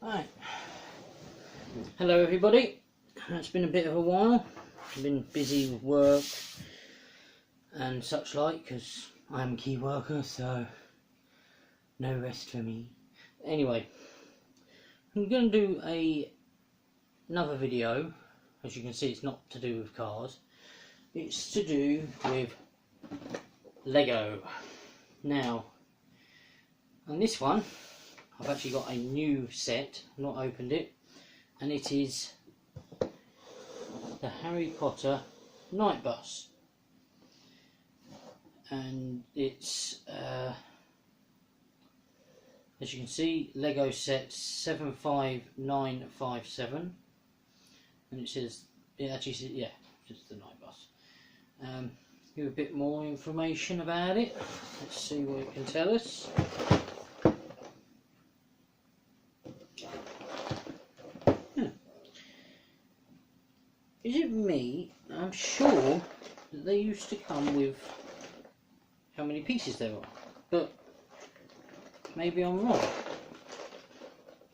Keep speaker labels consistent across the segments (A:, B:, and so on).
A: Right. Hello everybody. It's been a bit of a while. I've been busy with work and such like because I'm a key worker, so no rest for me. Anyway, I'm going to do another video. As you can see, it's not to do with cars. It's to do with Lego. Now, on this one, I've actually got a new set, not opened it, and it is the Harry Potter Night Bus. And it's, as you can see, Lego set 75957, and it says, it actually says, yeah, just the Night Bus. Give a bit more information about it. Let's see what it can tell us. Is it me? I'm sure that they used to come with how many pieces there are, but maybe I'm wrong,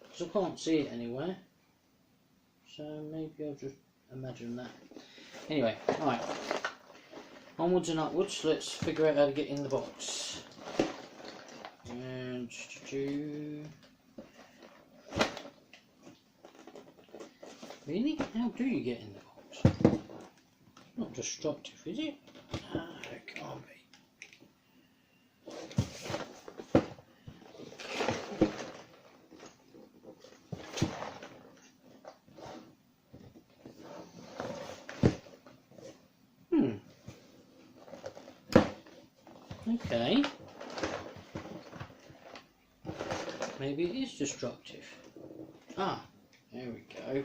A: because I can't see it anywhere, so maybe I'll just imagine that. Anyway, right, onwards and upwards. Let's figure out how to get in the box. And really, how do you get in the box? Not destructive, is it? Ah, it can't be. Okay. Maybe it is destructive. Ah, there we go.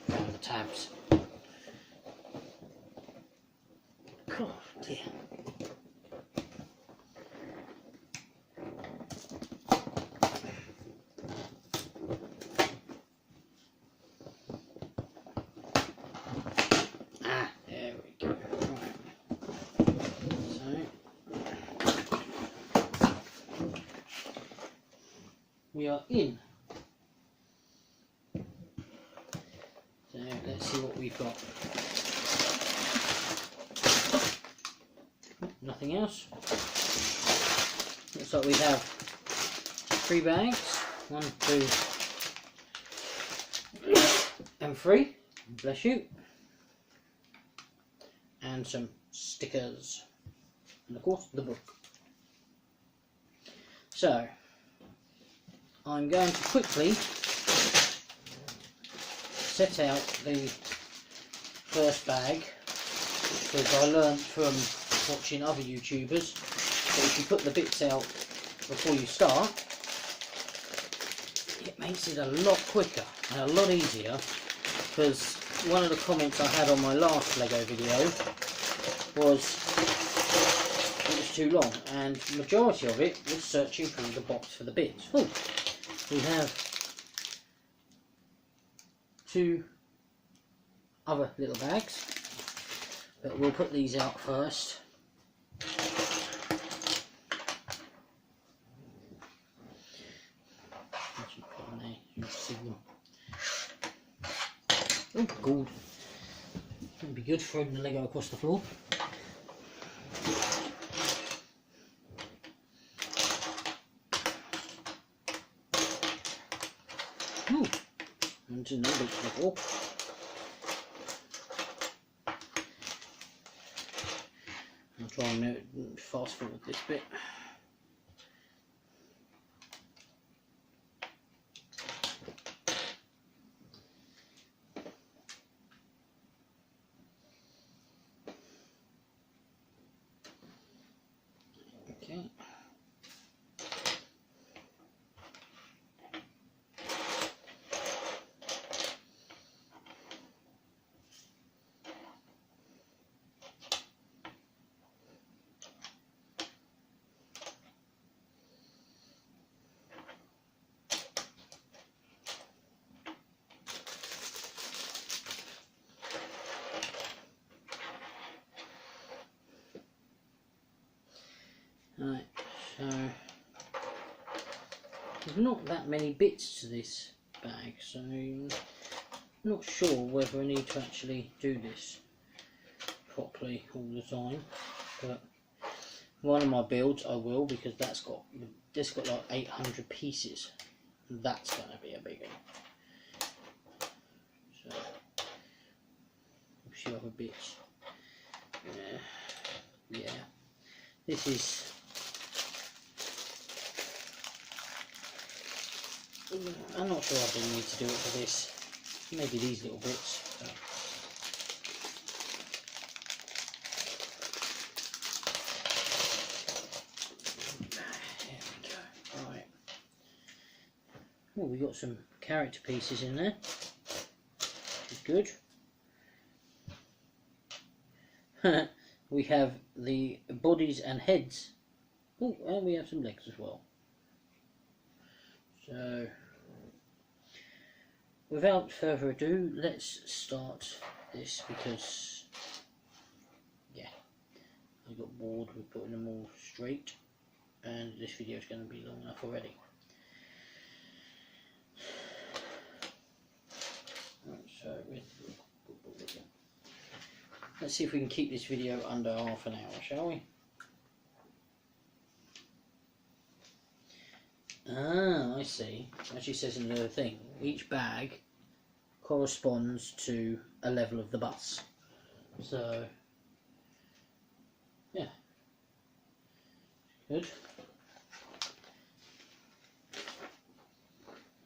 A: Found the tabs. God dear. Ah, there we go. Right. So we are in. So let's see what we've got. Nothing else. Looks like we have 3 bags. 1, 2, and 3. Bless you. And some stickers. And of course the book. So I'm going to quickly set out the first bag, because I learned from watching other YouTubers that if you put the bits out before you start, it makes it a lot quicker and a lot easier. Because one of the comments I had on my last Lego video was it was too long, and the majority of it was searching through the box for the bits. Oh, we have 2 other little bags, but we'll put these out first. Oh god, that'd be good, throwing the Lego across the floor. Oh, and another bit to the floor. I'll try and fast forward this bit. Okay. Right, so There's not that many bits to this bag, so I'm not sure whether I need to actually do this properly all the time, but one of my builds I will, because that's got like 800 pieces. That's going to be a big one. So a few other bits. Yeah. This is. I'm not sure I do need to do it for this. Maybe these little bits. So. There we go. Right. Oh, we got some character pieces in there. Which is good. We have the bodies and heads. Oh, and we have some legs as well. So, without further ado, let's start this, because, yeah, I got bored with putting them all straight, and this video is going to be long enough already. Right, so, let's see if we can keep this video under half an hour, shall we? Ah, I see. As it says in the thing, each bag corresponds to a level of the bus. So, yeah. Good.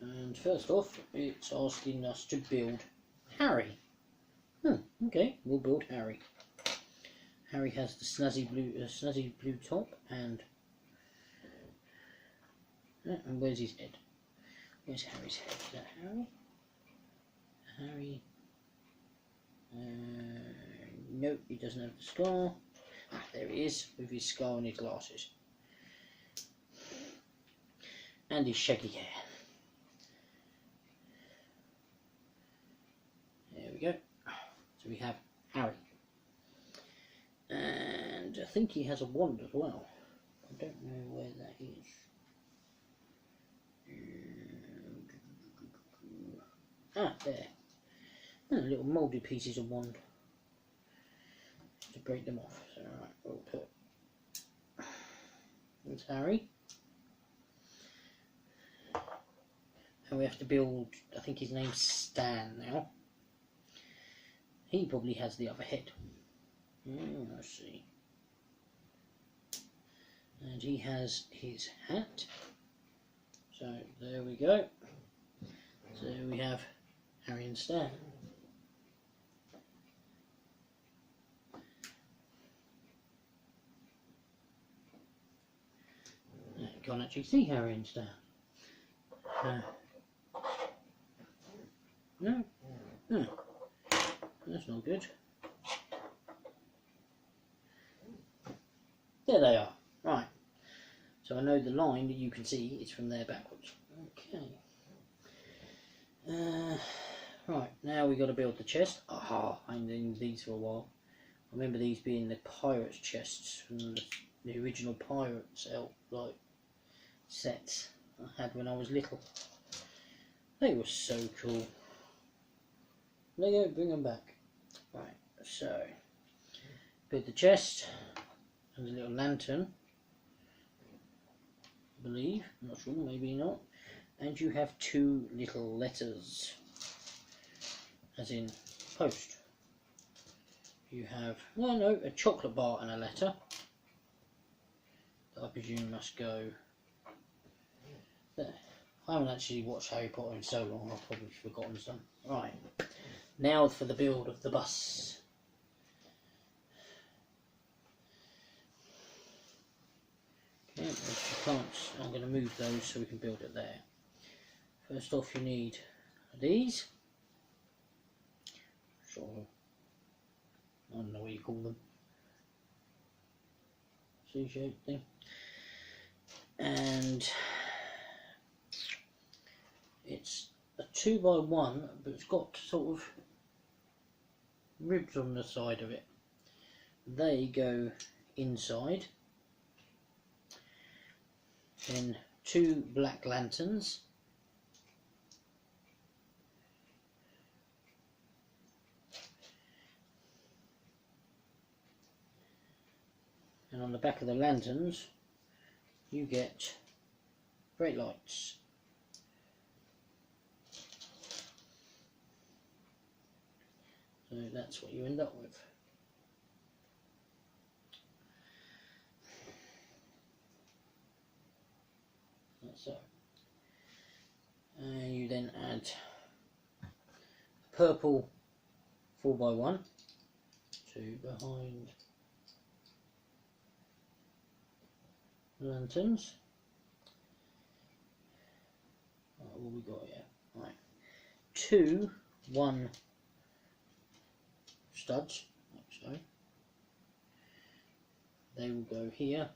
A: And first off, it's asking us to build Harry. Okay, we'll build Harry. Harry has the snazzy blue top, and where's his head? Where's Harry's head? Is that Harry? Harry. Nope, he doesn't have the scar. Ah, there he is, with his scar and his glasses. And his shaggy hair. There we go. So we have Harry. And I think he has a wand as well. I don't know where that is. Ah, there. Little moulded pieces of wand to break them off. So, right, we'll put. There's Harry. And we have to build. I think his name's Stan now. He probably has the other head. Let's see. And he has his hat. So there we go. So we have Harry and Stan. You can't actually see Harry and Stan. No. No. That's not good. There they are. Right. So I know the line that you can see is from there backwards. Okay. Right, now we've got to build the chest. Aha, I ain't doing these for a while. I remember these being the pirates' chests from the original Pirates like sets I had when I was little. They were so cool. They go, bring them back. Right, so build the chest and a little lantern. I believe, I'm not sure, maybe not. And you have two little letters, as in post. You have, well, no, a chocolate bar and a letter that I presume must go there. I haven't actually watched Harry Potter in so long, I've probably forgotten some. Right, now for the build of the bus. Okay, if you can't, I'm going to move those so we can build it there. First off, you need these. Sort of, I don't know what you call them. C-shaped thing. And it's a 2x1, but it's got sort of ribs on the side of it. They go inside. Then 2 black lanterns. And on the back of the lanterns you get brake lights. So that's what you end up with. Like so. And you then add a purple 4x1 to behind lanterns. Right, what we got here? Right, 2 1 studs, like so. They will go here.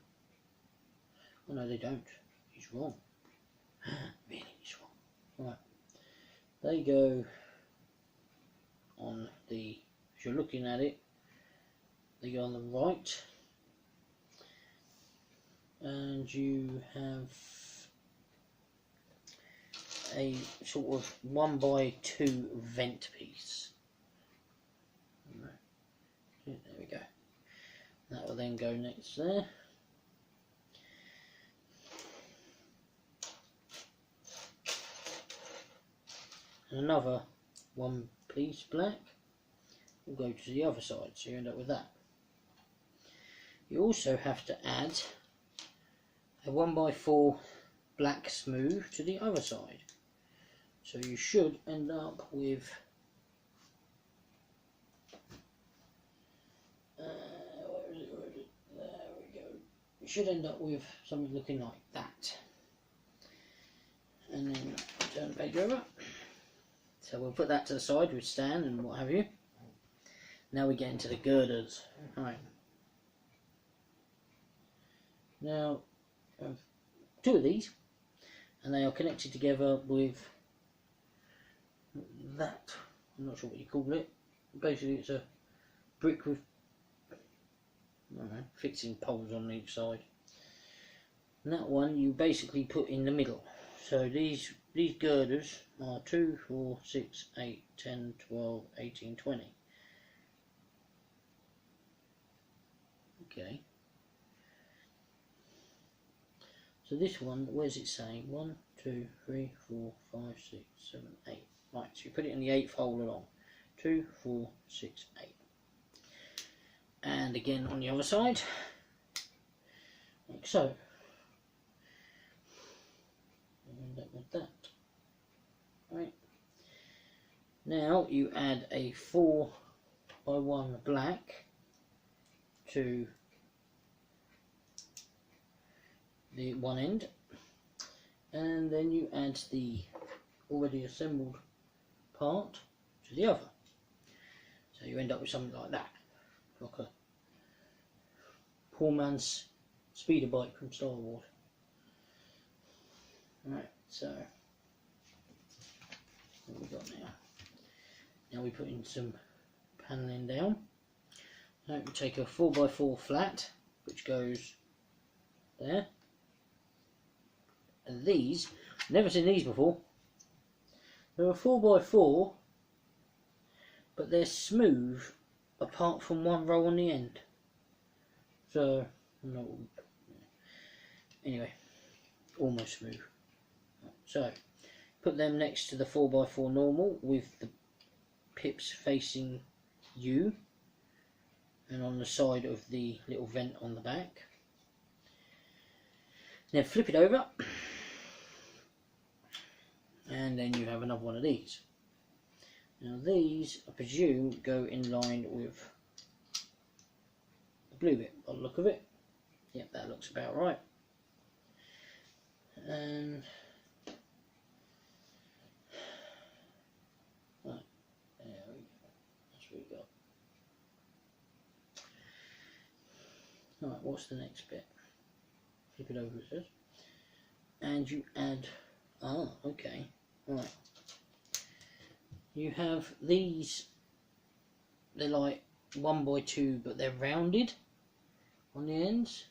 A: Oh no, they don't. He's wrong. Really, he's wrong. Right, they go on the. If you're looking at it, they go on the right. And you have a sort of 1x2 vent piece. There we go. That will then go next there. And another 1 piece black will go to the other side, so you end up with that. You also have to add a 1x4 black smooth to the other side. So you should end up with where is it? There we go. You should end up with something looking like that. And then turn the page over. So we'll put that to the side with stand and what have you. Now we get into the girders. Alright. Now I have 2 of these, and they are connected together with that. I'm not sure what you call it. Basically it's a brick with, I don't know, fixing poles on each side. And that one you basically put in the middle. So these girders are 2, 4, 6, 8, 10, 12, 18, 20. Okay. So this one, where's it saying? 1, 2, 3, 4, 5, 6, 7, 8. Right, so you put it in the 8th hole along. 2, 4, 6, 8. And again on the other side, like so. And that with that. Right. Now you add a 4x1 black to the one end, and then you add the already assembled part to the other. So you end up with something like that, like a poor man's speeder bike from Star Wars. Right, so what we got now? Now we put in some panelling down. Now we take a 4x4 flat, which goes there. And these, never seen these before. They're a 4x4, but they're smooth apart from one row on the end. So, no, anyway, almost smooth. So, put them next to the 4x4 normal with the pips facing you and on the side of the little vent on the back. Then flip it over, and then you have another one of these. Now these, I presume, go in line with the blue bit by the look of it. Yep, that looks about right. And right, there we go. That's what we got. Alright, what's the next bit? Flip it over, it says. And you add, okay, right. You have these, they're like 1x2, but they're rounded on the ends.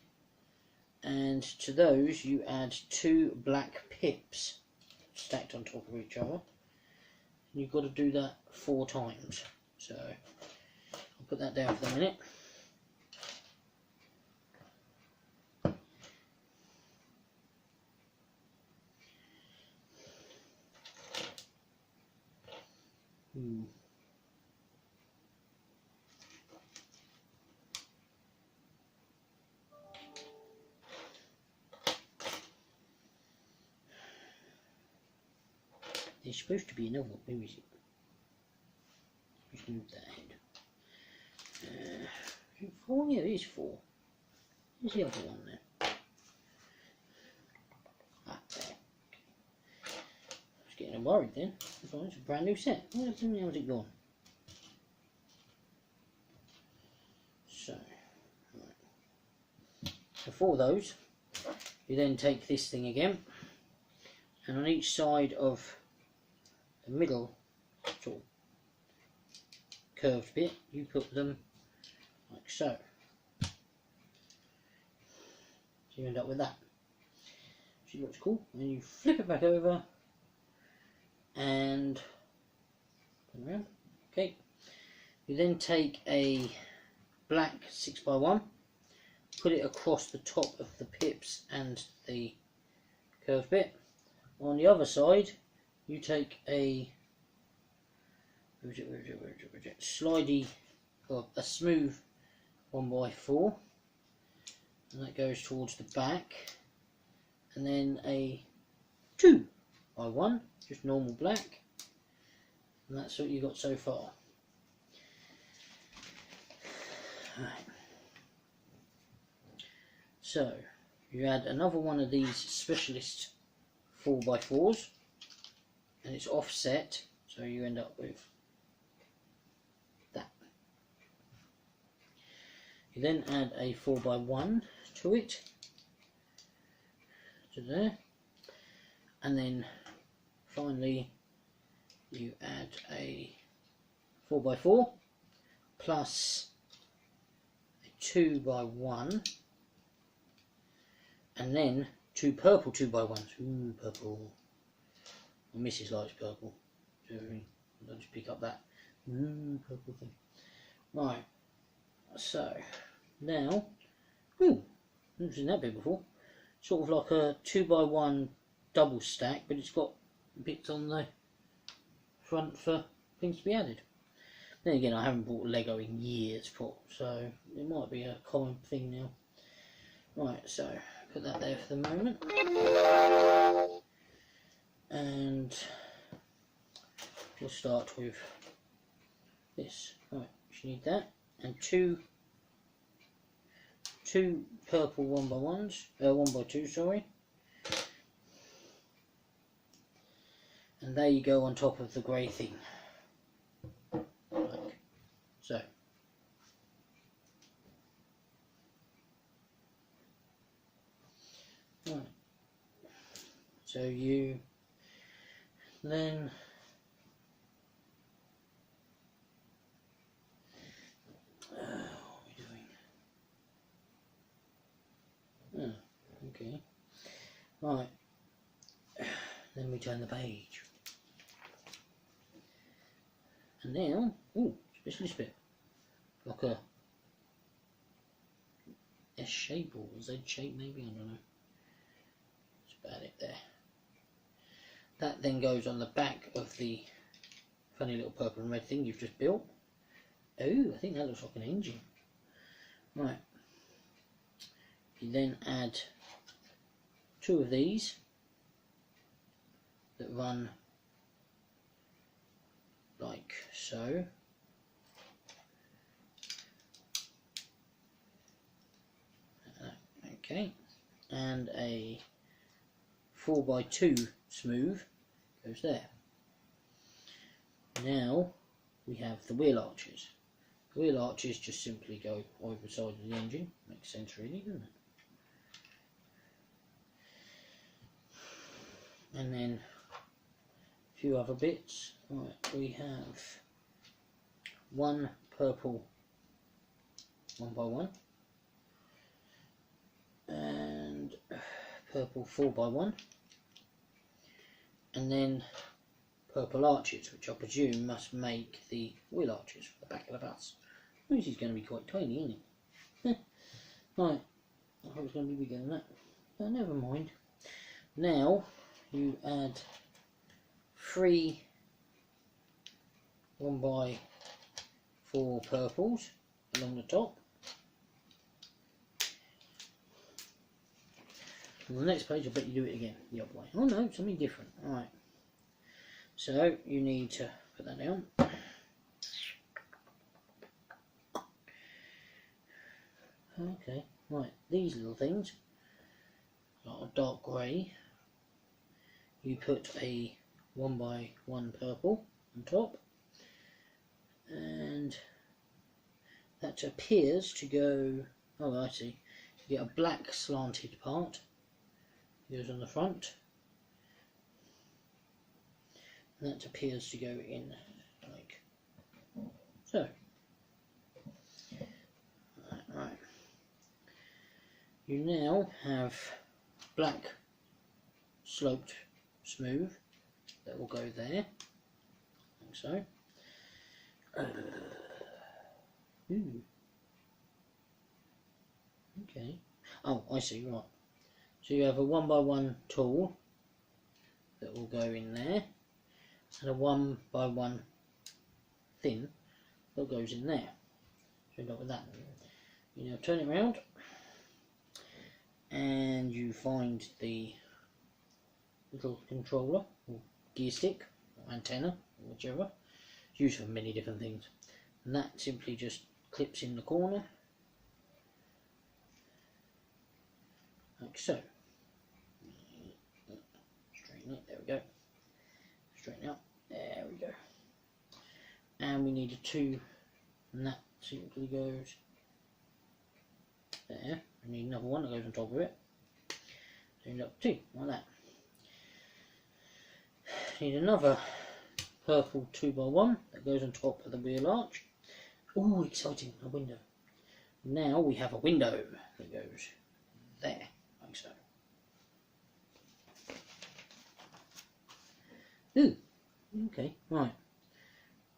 A: and to those you add 2 black pips stacked on top of each other. You've got to do that 4 times. So I'll put that down for the minute. There's supposed to be another one. Where is it? Just move that head. 4? Yeah, it is 4. Where's the other one there? Ah, there. I was getting worried then. It's a brand new set. How's it gone? So, right. So for those, you then take this thing again, and on each side of the middle sort of curved bit, you put them like so. So you end up with that. She looks cool. And you flip it back over and turn around. Okay. You then take a black 6x1, put it across the top of the pips and the curved bit. On the other side, you take a slidey, or a smooth 1x4, and that goes towards the back, and then a 2x1, just normal black, and that's what you got so far. Right. So you add another one of these specialist 4x4s, and it's offset, so you end up with that. You then add a 4x1 to it, to there, and then finally you add a 4x4 plus a 2x1, and then 2 purple 2x1s. Ooh, purple. My missus likes purple. I'll just pick up that purple thing. Right, so now, I've never seen that bit before. Sort of like a 2x1 double stack, but it's got bits on the front for things to be added. Then again, I haven't bought Lego in years, so it might be a common thing now. Right, so put that there for the moment. And we'll start with this. Right, you need that, and two purple 1x1s, 1x2, sorry. And there you go on top of the grey thing, like so. Right. So you then what are we doing? Oh, okay. Right. Then we turn the page. And now, especially this bit, like a S shape or Z shape maybe, I don't know. That's about it there. That then goes on the back of the funny little purple and red thing you've just built. Oh, I think that looks like an engine. Right. You then add 2 of these that run like so. Okay, and a 4x2 smooth goes there. Now we have the wheel arches. The wheel arches just simply go over the side of the engine. Makes sense really, doesn't it? And then a few other bits. Right, we have 1 purple 1x1 and purple 4x1, and then purple arches, which I presume must make the wheel arches for the back of the bus. This is going to be quite tiny, isn't it? Right, I thought it was going to be bigger than that, but never mind. Now you add 3 1x4 purples along the top. On the next page I bet you do it again the other way. Oh no, something different. Alright. So you need to put that down. Okay, right, these little things are dark grey. You put a 1x1 purple on top, and that appears to go, oh I see, you get a black slanted part, goes on the front, and that appears to go in like so. Right. You now have black sloped smooth that will go there, like so. Ooh. Okay. Oh, I see, right. So you have a 1x1 tool that will go in there, and a 1x1 thin that goes in there. So you end up with that. You now turn it around, and you find the little controller or gear stick or antenna or whichever. It's used for many different things, and that simply just clips in the corner like so. Straighten it, there we go. Straighten out, there we go. And we need a 2, and that simply goes there. We need another one that goes on top of it. So you end up 2, like that. Need another purple 2x1 that goes on top of the wheel arch. Oh, exciting, a window. Now we have a window that goes there, like so. Ooh, okay, right.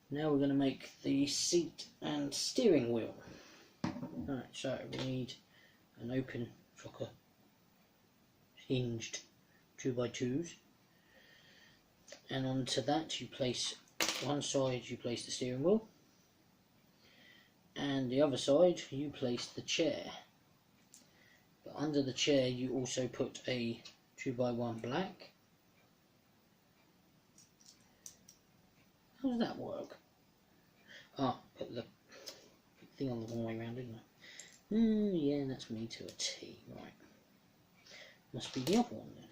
A: Now we're going to make the seat and steering wheel. Alright, so we need an open shocker hinged 2x2s, and onto that you place one side, you place the steering wheel, and the other side you place the chair. But under the chair you also put a 2x1 black. How does that work? Ah, put the thing on the wrong way around, didn't I? Yeah, that's me to a T, right. Must be the other one then.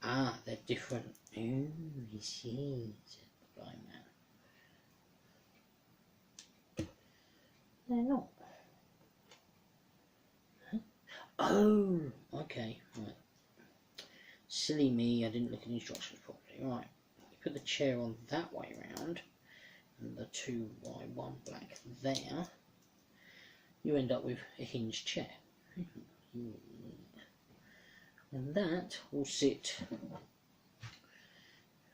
A: Ah, they're different. Oh, you see, blind man. They're not. Huh? Oh, okay, right. Silly me, I didn't look at the instructions properly. Right, you put the chair on that way round, and the 2x1 black there. You end up with a hinged chair. And that will sit,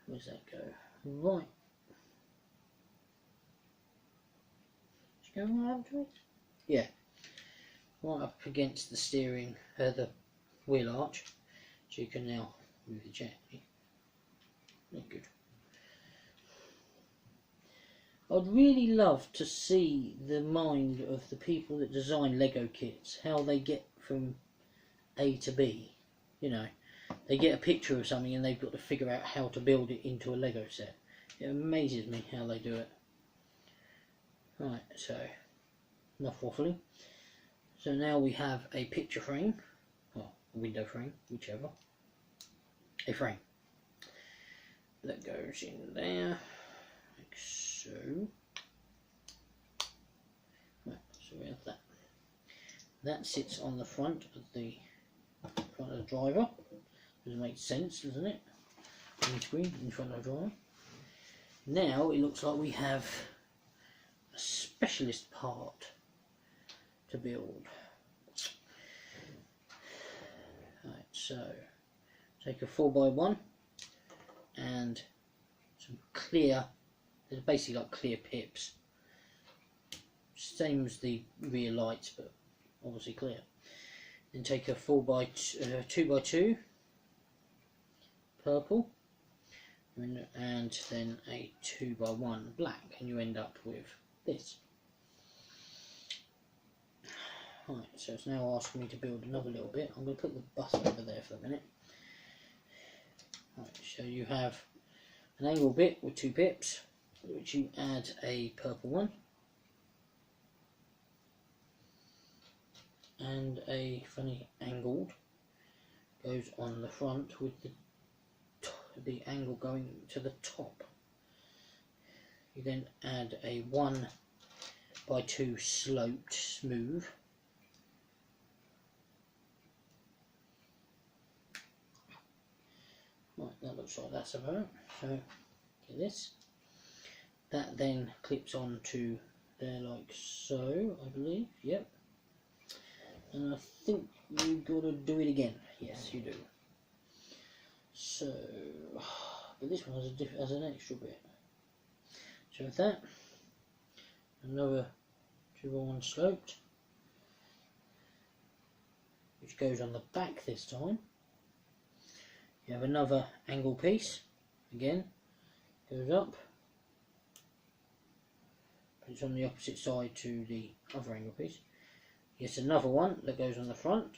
A: where does that go? Right. Is it going right up to it? Yeah. Right up against the steering, the wheel arch. So you can now move the chair. Not good. I'd really love to see the mind of the people that design Lego kits, how they get from A to B. You know, they get a picture of something and they've got to figure out how to build it into a Lego set. It amazes me how they do it. Right, so enough waffling. So now we have a picture frame, or a window frame, whichever. A frame that goes in there, like so. Right, so we have that. That sits on the front of the driver. Does make sense, doesn't it? On the screen in front of the driver. Now it looks like we have a specialist part to build. so take a 4x1 and some clear, they're basically like clear pips, same as the rear lights but obviously clear. Then take a 2x2 purple and then a 2x1 black, and you end up with this. Right, so it's now asking me to build another little bit. I'm going to put the bus over there for a minute. Right, so you have an angle bit with 2 pips, which you add a purple one and a funny angled goes on the front with the angle going to the top. You then add a 1x2 sloped smooth, right, that looks like that's about. So get this, that then clips onto there like so, I believe. Yep. And I think you gotta do it again. Yes, you do. So, but this one has an extra bit. So with that, another 2x1 sloped, which goes on the back this time. You have another angle piece, again, goes up, but it's on the opposite side to the other angle piece. Yes, another one that goes on the front,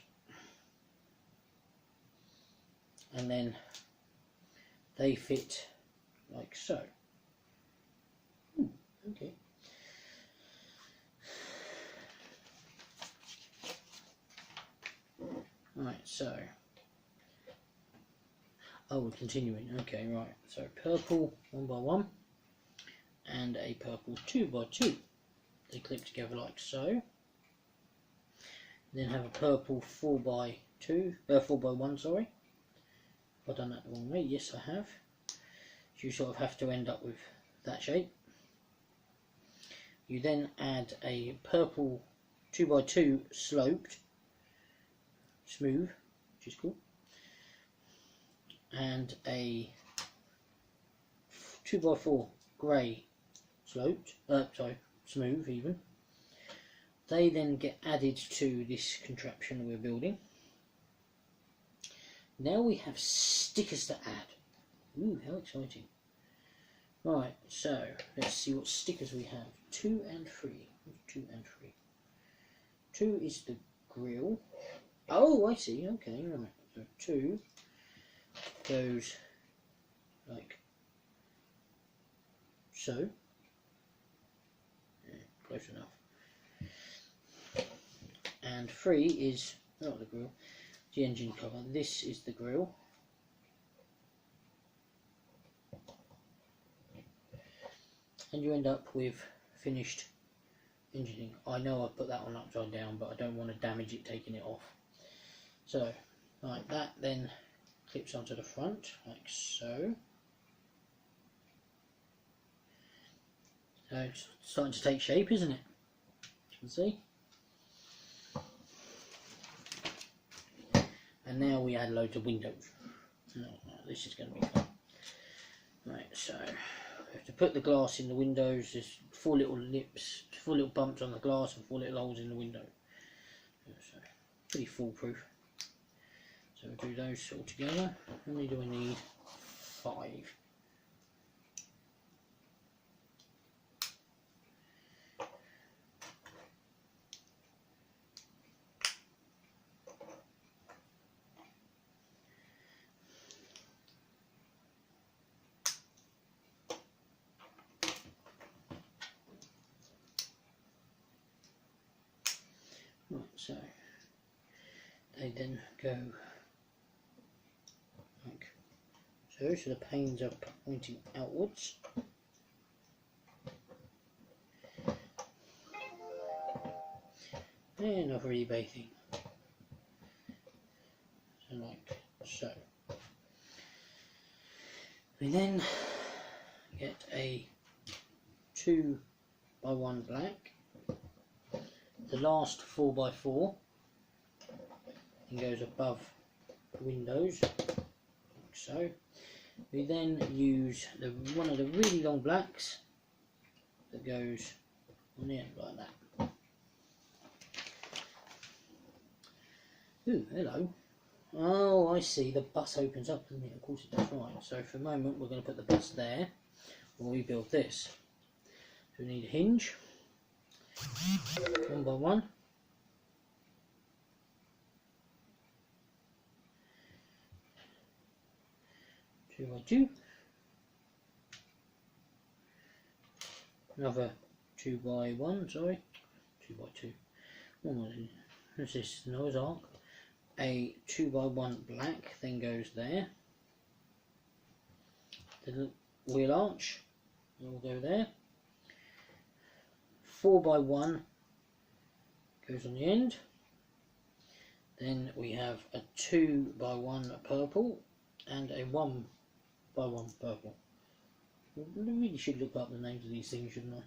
A: and then they fit like so. Okay. Right, so we're continuing. Okay, right. So purple 1x1 and a purple 2x2. They clip together like so. Then have a purple 4x1, sorry. Have I done that the wrong way? Yes, I have. So you sort of have to end up with that shape. You then add a purple 2x2 sloped, smooth, which is cool, and a 2x4 grey sloped, smooth even. They then get added to this contraption we're building. Now we have stickers to add. Ooh, how exciting. Right, so let's see what stickers we have. 2 and 3. 2 and 3. 2 is the grill. Oh, I see. Okay, right. So 2 goes like so. Yeah, close enough. And 3 is not the grill, the engine cover. This is the grill. And you end up with finished engineering. I know I've put that one upside down, but I don't want to damage it taking it off. So, like that then clips onto the front, like so. So it's starting to take shape, isn't it? You can see. And now we add loads of windows. Oh, this is going to be fun. Right, so we have to put the glass in the windows. There's 4 little lips, 4 little bumps on the glass and 4 little holes in the window. So pretty foolproof. So we'll do those all together. How many do I need? 5. Right, so they then go like so, so the panes are pointing outwards. And another eBay thing. So like so. We then get a 2x1 black. The last 4x4 and goes above windows, like so. We then use one of the really long blacks that goes on the end like that. Ooh, hello. Oh, I see, the bus opens up, doesn't it? Of course it does, right. So for the moment we're going to put the bus there while we build this. So we need a hinge, one by one. Two by two. Another 2 by 1, sorry. 2 by 2. What's this? Noah's Ark. A 2 by 1 black then goes there. The wheel arch will go there. 4 by 1 goes on the end. Then we have a 2 by 1 purple and a 1 by 1 purple. I really should look up the names of these things, shouldn't I?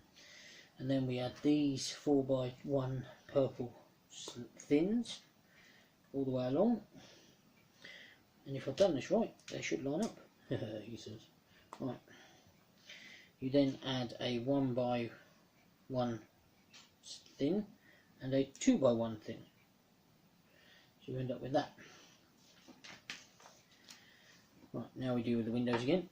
A: And then we add these 4 by 1 purple thins all the way along. And if I've done this right, they should line up. He says. Right. You then add a 1 by 1 thin and a 2 by 1 thin. So you end up with that. Right, now we do with the windows again.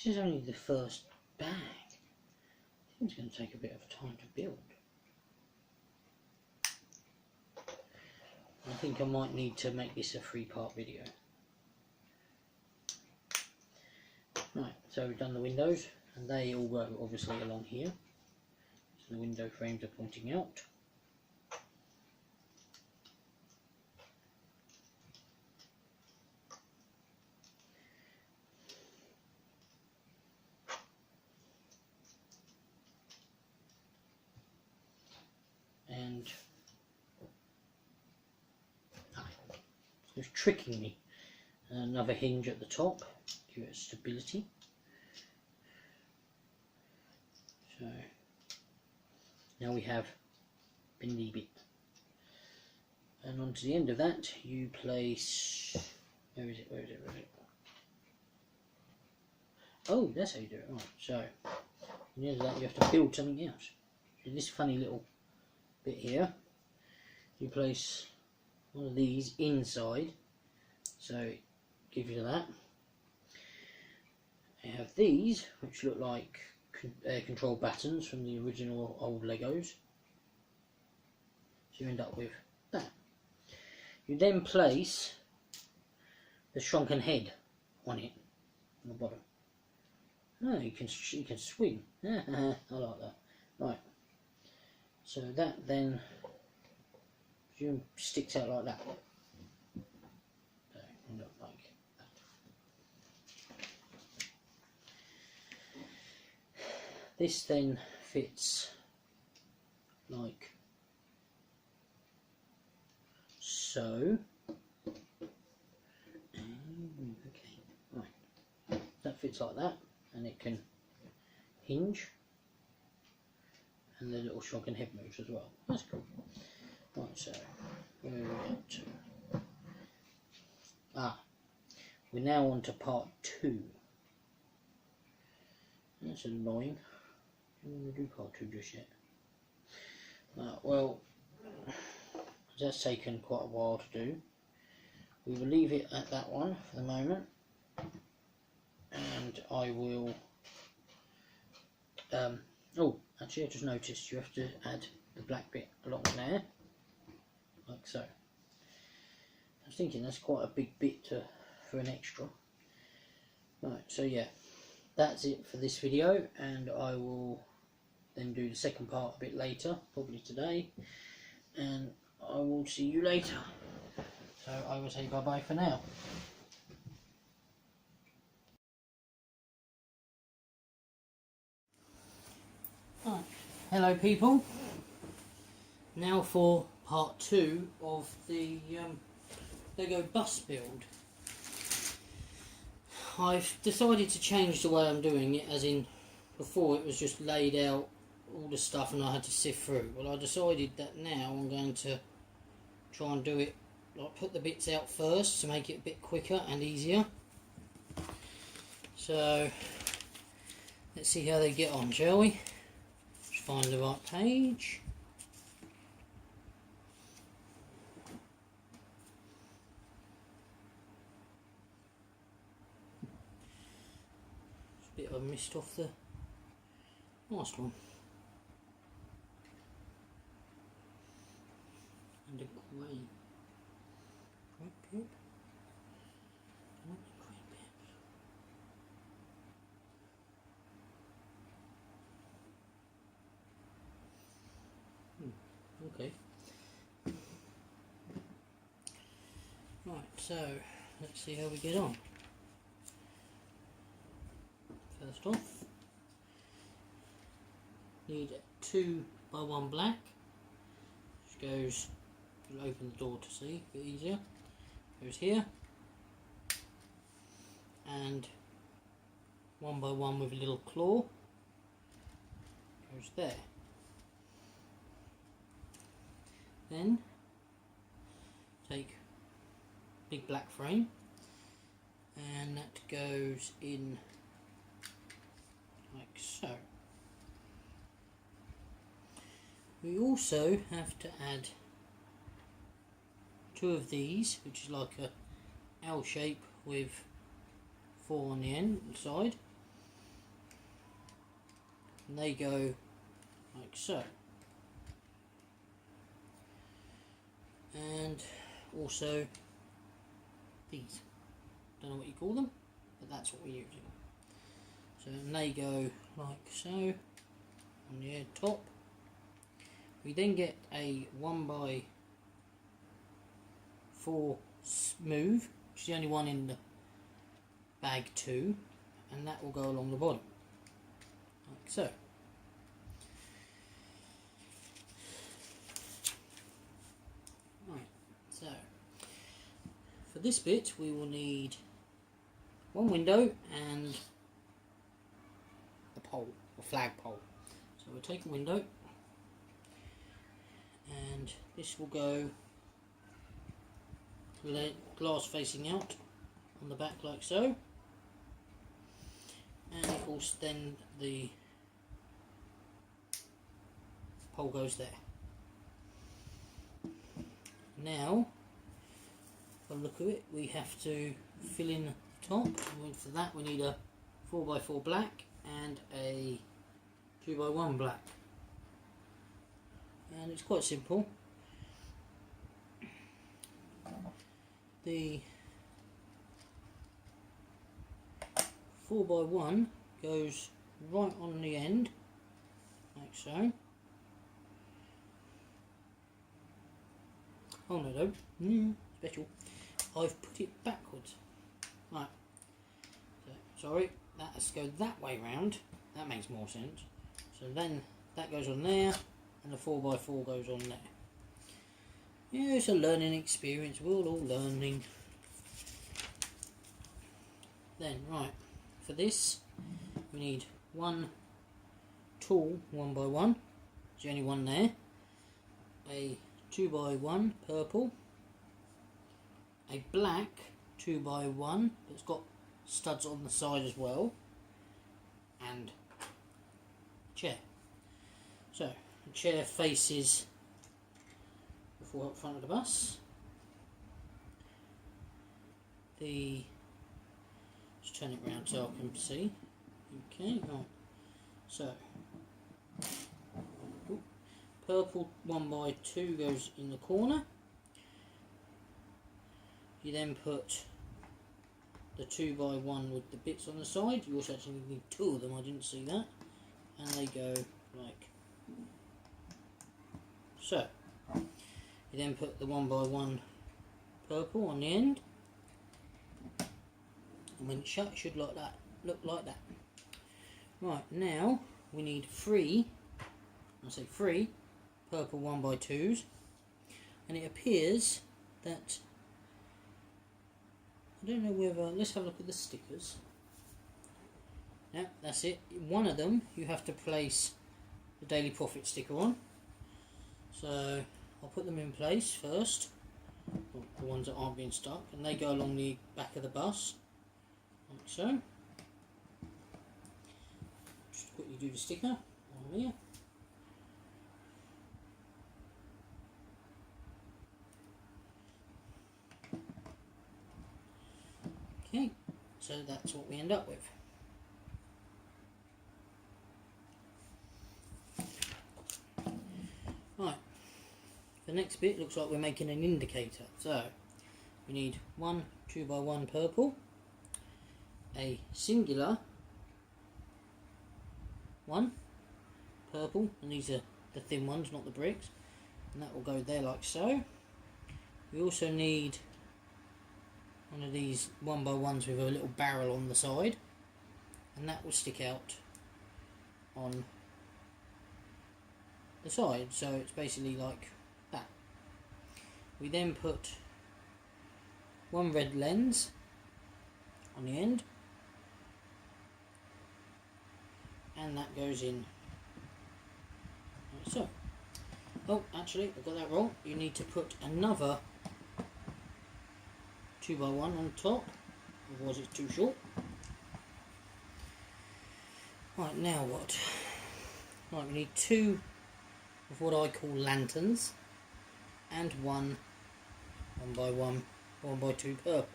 A: This is only the first bag. I think it's going to take a bit of time to build. I think I might need to make this a 3-part video. Right, so we've done the windows, and they all go obviously along here. So the window frames are pointing out. And it's tricking me. Another hinge at the top, give it stability. So now we have bendy bit, and onto the end of that you place. Where is it? Where is it? Where is it? Oh, that's how you do it. Right. So at the end of that you have to build something else. So this funny little bit here, you place one of these inside, so it gives you that. You have these, which look like air control battens from the original old Legos. So you end up with that. You then place the shrunken head on it, on the bottom. Oh, you can swing. I like that. Right. So that then sticks out like that. So end up like that. This then fits like so. Okay, right. That fits like that, and it can hinge, and the little shrunken head moves as well. That's cool. Right, so where are we at to? We're now on to part 2. That's annoying. I don't want to do part 2 just yet. Well, that's taken quite a while to do. We will leave it at that one for the moment, and I will. Oh, actually, I just noticed you have to add the black bit along there, like so. I was thinking that's quite a big bit for an extra. Right, so yeah, that's it for this video, and I will then do the second part a bit later, probably today, and I will see you later. So I will say bye bye for now. Hello people, now for part 2 of the Lego bus build. I've decided to change the way I'm doing it, as in before it was just laid out all the stuff and I had to sift through. Well, I decided that now I'm going to try and do it, like put the bits out first to make it a bit quicker and easier. So let's see how they get on, shall we? Just find the right page. Just a bit of a mist off the last one. And a grey. Grey pip. Okay. Right, so let's see how we get on. First off, need 2x1 black, which goes, you'll open the door to see, a bit easier, goes here, and 1x1 with a little claw, goes there. Then take big black frame, and that goes in like so. We also have to add 2 of these, which is like a L shape with 4 on the end side, and they go like so. And also these, don't know what you call them, but that's what we're using. So they go like so on the top. We then get a 1x4 smooth, which is the only one in the bag 2, and that will go along the bottom like so. So, for this bit we will need 1 window and a pole, a flag pole. So we'll take a window, and this will go glass facing out on the back like so, and of course then the pole goes there. Now, by the look of it, we have to fill in the top, and for that we need a 4x4 black and a 2x1 black. And it's quite simple. The 4x1 goes right on the end, like so. Oh no, special. I've put it backwards. Right. So, sorry, that has to go that way round. That makes more sense. So then that goes on there, and the 4x4 goes on there. Yeah, it's a learning experience. We're all learning. Then, right, for this, we need 1 tall 1x1. There's the only one there. A 2x1 purple, a black 2x1 that's got studs on the side as well, and a chair. So the chair faces the front of the bus. Just turn it round so I can see. Okay, right. So purple 1x2 goes in the corner. You then put the 2x1 with the bits on the side. You also actually need 2 of them, I didn't see that. And they go like so. You then put the 1x1 purple on the end. And when it's shut, it should look like that. Right, now we need 3 I say 3 purple 1x2s, and it appears that, I don't know whether, let's have a look at the stickers. Yeah, that's it. One of them you have to place the Daily Profit sticker on. So I'll put them in place first, the ones that aren't being stuck, and they go along the back of the bus, like so. Just quickly do the sticker on here. Okay, so that's what we end up with. Right, the next bit looks like we're making an indicator. So we need 1 2x1 purple, a singular 1 purple, and these are the thin ones, not the bricks, and that will go there like so. We also need one of these 1x1s with a little barrel on the side, and that will stick out on the side, so it's basically like that. We then put 1 red lens on the end, and that goes in like so. Oh, actually, I got that wrong. You need to put another 2x1 on top, otherwise it's too short. Right, now what? Right, we need 2 of what I call lanterns, and 1 1x1 1x2 purple.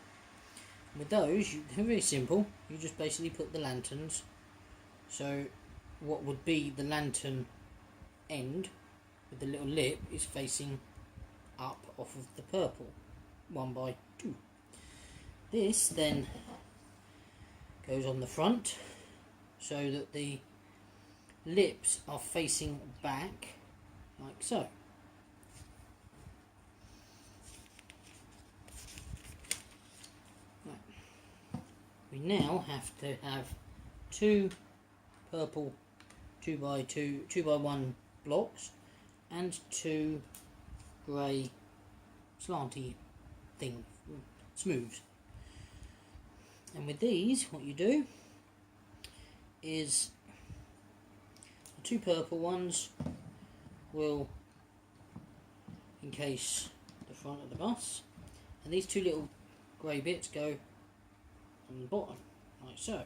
A: And with those, they're very simple. You just basically put the lanterns, so what would be the lantern end with the little lip is facing up off of the purple 1x2. This then goes on the front so that the lips are facing back like so. Right. We now have to have 2 purple 2x1 blocks and 2 grey slanty thing smooths. And with these, what you do is the 2 purple ones will encase the front of the bus, and these 2 little grey bits go on the bottom, like so.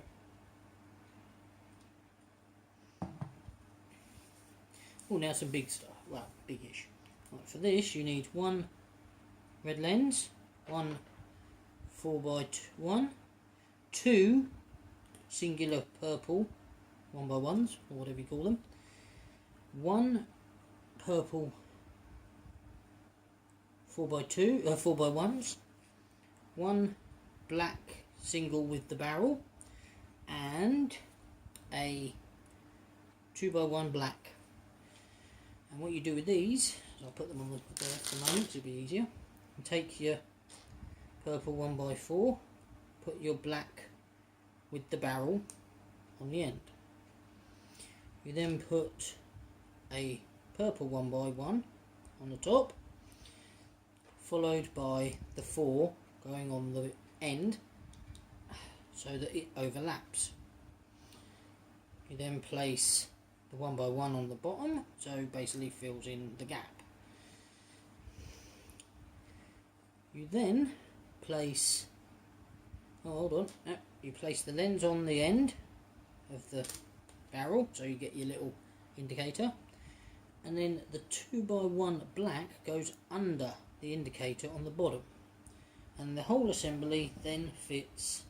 A: Oh, now some big stuff. Well, biggish. Right, for this, you need 1 red lens, 1 4x1, 2 singular purple 1x1s, or whatever you call them, 1 purple 4x1s, 1 black single with the barrel, and a 2x1 black. And what you do with these, I'll put them on the for the moment, it'll be easier. You take your purple 1x4, put your black with the barrel on the end. You then put a purple 1x1 on the top, followed by the 4 going on the end so that it overlaps. You then place the 1x1 on the bottom, so basically fills in the gap. You then place, oh hold on, you place the lens on the end of the barrel, so you get your little indicator, and then the 2x1 black goes under the indicator on the bottom, and the whole assembly then fits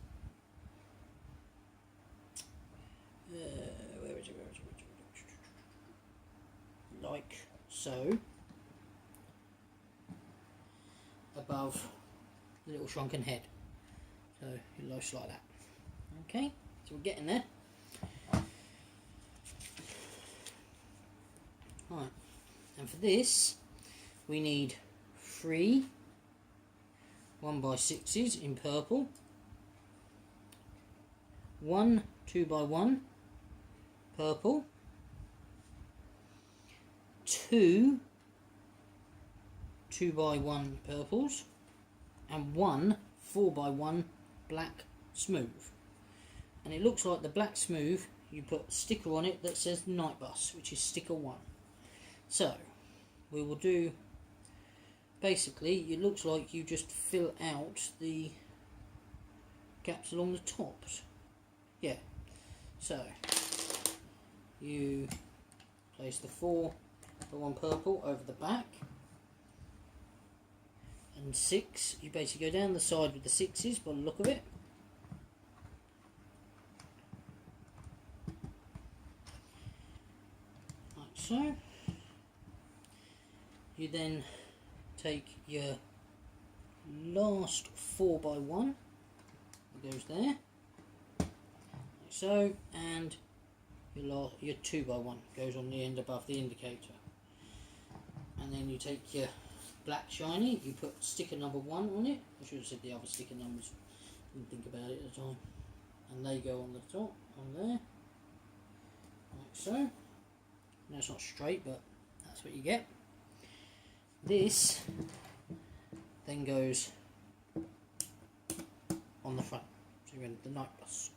A: like so above the little shrunken head, so it looks like that. Okay, so we're getting there. Right, and for this we need 3 1x6s in purple, 1 2x1 purple, 2 2x1 purples and 1 4x1 black smooth. And it looks like the black smooth, you put a sticker on it that says Night Bus, which is sticker 1. So we will do, basically it looks like you just fill out the gaps along the tops. Yeah, so you place the 4x1 purple over the back, and 6, you basically go down the side with the 6s by the look of it. Like so. You then take your last 4x1, it goes there, like so, and your 2x1 goes on the end above the indicator. And then you take your black shiny, you put sticker number 1 on it. I should have said the other sticker numbers, didn't think about it at the time. And they go on the top, on there, like so. Now it's not straight, but that's what you get. This then goes on the front, so you're in the Night Bus.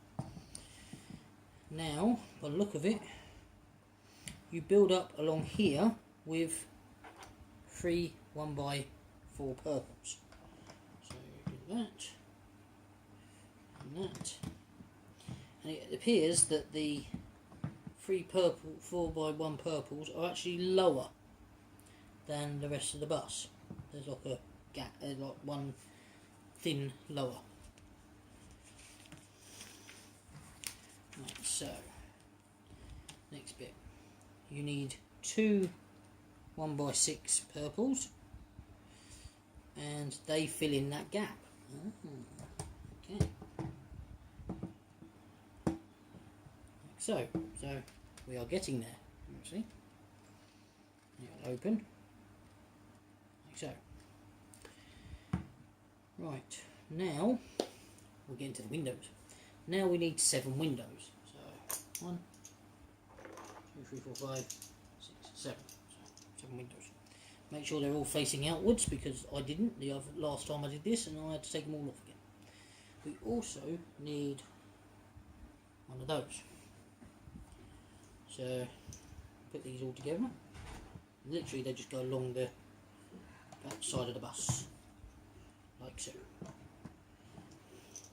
A: Now, by the look of it, you build up along here with 3 1x4 purples. So you do that, and that. And it appears that the 3 purple 4x1 purples are actually lower than the rest of the bus. There's like a gap, there's like one thin lower. Right, so next bit, you need 2 1x6 purples, and they fill in that gap. Okay. Like so we are getting there. You see? It'll open. Like so. Right, now we'll get into the windows. Now we need 7 windows. So 1, 2, 3, 4, 5, 6, 7. So 7 windows. Make sure they're all facing outwards, because I didn't the last time I did this, and I had to take them all off again. We also need one of those. So put these all together. Literally they just go along the back side of the bus, like so.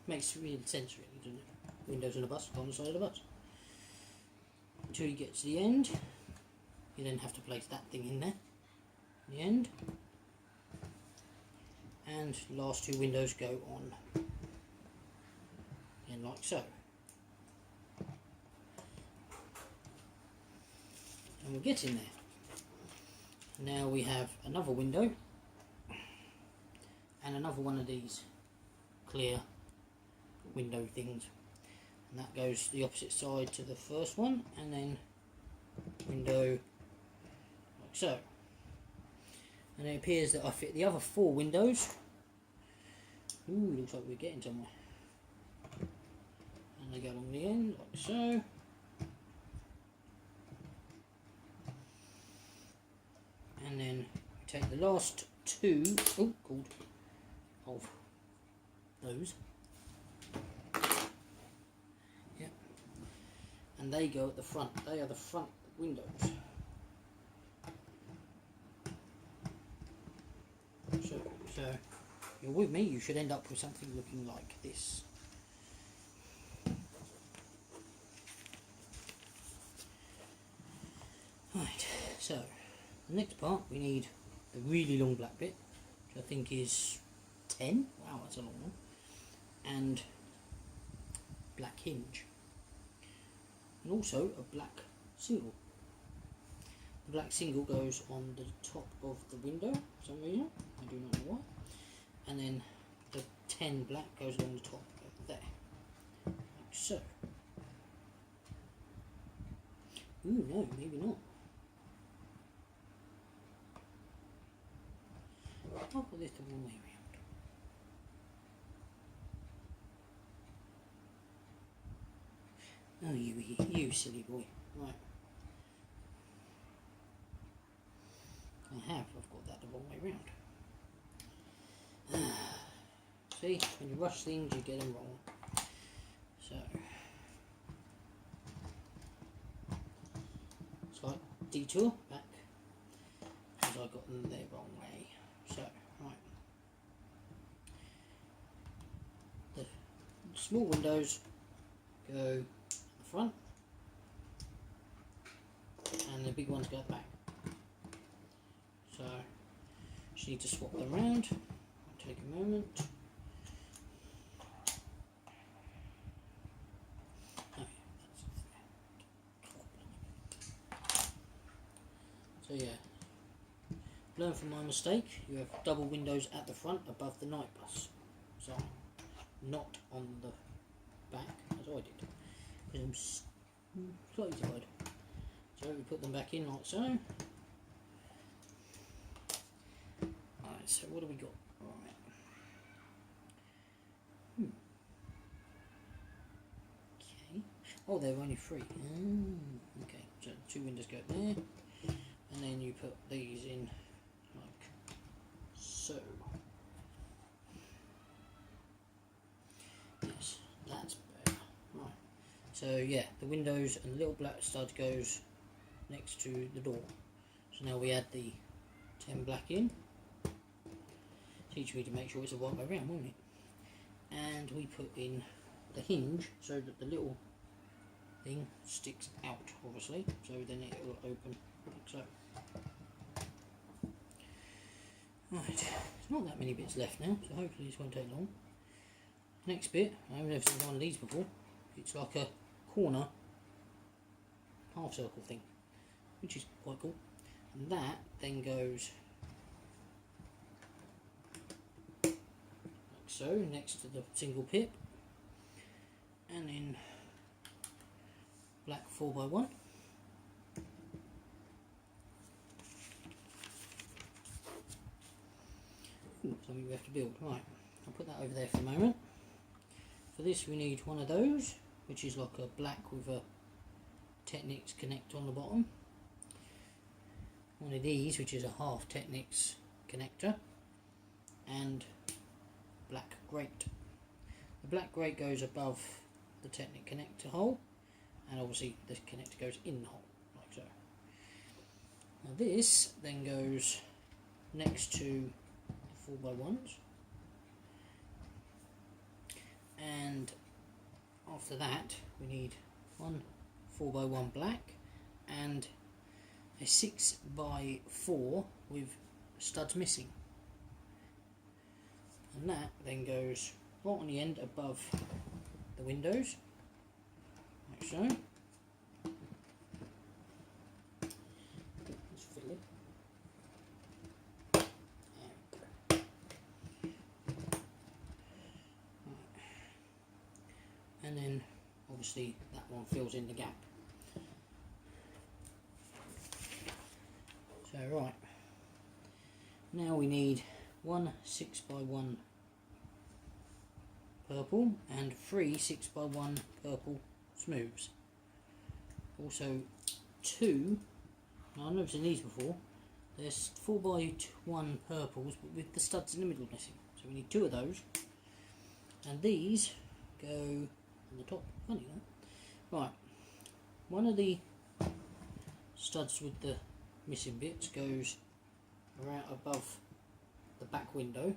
A: Makes real sense really, doesn't it? Windows on the bus, on the side of the bus. Until you get to the end, you then have to place that thing in there, the end. And the last 2 windows go on, and like so. And we're getting there. Now we have another window and another one of these clear window things, and that goes the opposite side to the first one, and then window like so. And it appears that I fit the other 4 windows. Ooh, looks like we're getting somewhere. And they go along the end like so. And then we take the last 2 of those, yep, and they go at the front. They are the front windows. So you're with me, you should end up with something looking like this. Right, so the next part, we need the really long black bit, which I think is 10. Wow, that's a long one. And black hinge. And also a black single. The black single goes on the top of the window for some reason. I do not know why. And then the 10 black goes along the top of there. Like so. Ooh, no, maybe not. I'll put this the wrong way around. Oh, you silly boy. Right. I've got that the wrong way round. See, when you rush things you get them wrong. So, slight detour back, because I got them the wrong way. So, right. The small windows go at the front, and the big ones go at the back. So, just need to swap them around. I'll take a moment. So yeah, learn from my mistake. You have double windows at the front above the night bus sign, not on the back as I did, because I'm slightly tired. So we put them back in like so. Alright, so what do we got? Alright. Okay. Oh, they're only 3. Okay, so 2 windows go there, and then you put these in like so. Yes, that's better. Right. So yeah, the windows and the little black stud goes next to the door. So now we add the 10 black in. Teach me to make sure it's the right way around, won't it? And we put in the hinge so that the little thing sticks out, obviously. So then it will open like so. Right, there's not that many bits left now, so hopefully this won't take long. Next bit, I haven't ever seen one of these before. It's like a corner half circle thing, which is quite cool. And that then goes like so, next to the single pip, and then black 4x1. Something we have to build. Right, I'll put that over there for a moment. For this we need one of those, which is like a black with a Technics connector on the bottom. One of these, which is a half Technics connector, and black grate. The black grate goes above the Technic connector hole, and obviously this connector goes in the hole, like so. Now this then goes next to 4x1s, and after that we need one 4x1 black and a 6x4 with studs missing, and that then goes right on the end above the windows like so. Let's fill it. And then obviously that one fills in the gap. So right, now we need one 6x1 purple and 3 6x1 purple smooths. Also 2, now I've never seen these before, there's 4x1 purples but with the studs in the middle missing. So we need 2 of those, and these go on the top. Funny, no? Right, one of the studs with the missing bits goes right above the back window.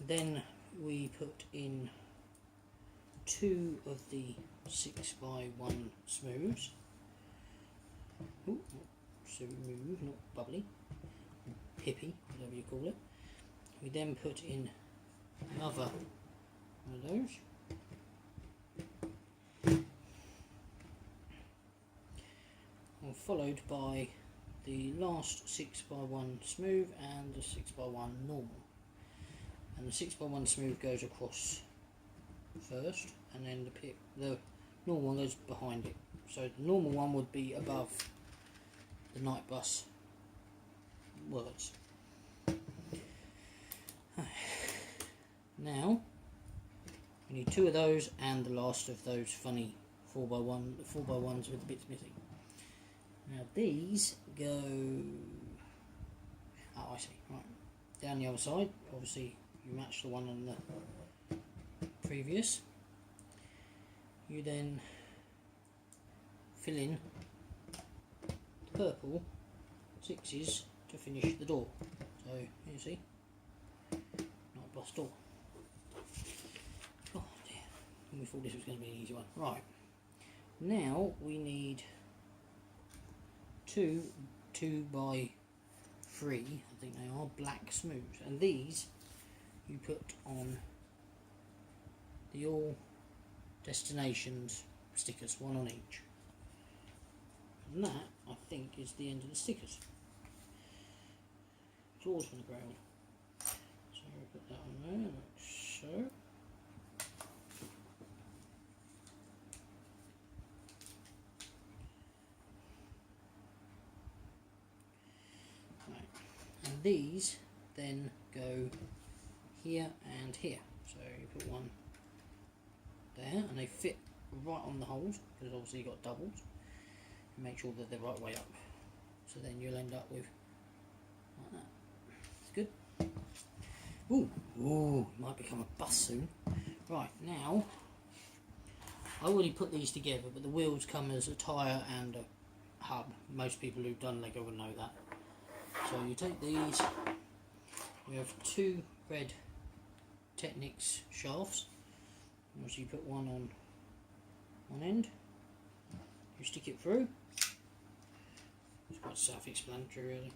A: Then we put in 2 of the 6x1 smooths. Ooh, smooth, not bubbly, hippie, whatever you call it. We then put in another one of those. And followed by the last 6x1 smooth and the 6x1 normal. And the 6x1 smooth goes across first, and then the normal one goes behind it. So the normal one would be above the night bus words. Now we need 2 of those and the last of those funny 4x1s with the bits missing. Now these go, oh I see, right, down the other side. Obviously you match the one on the previous. You then fill in the purple sixes to finish the door. So you see, not a boss door. Oh dear, we thought this was going to be an easy one. Right, now we need two 2x3, I think they are, black smooths, and these you put on the all destinations stickers, one on each. And that, I think, is the end of the stickers. Claws from the ground. So we'll put that on there, like so. Right. And these then go here and here. So you put one there, and they fit right on the holes, because obviously you've got doubles. Make sure that they're the right way up. So then you'll end up with like that. It's good. Ooh, might become a bus soon. Right, now I already put these together, but the wheels come as a tyre and a hub. Most people who've done Lego will know that. So you take these. We have two red Technics shafts. So you put one on one end. You stick it through. It's quite self-explanatory, really.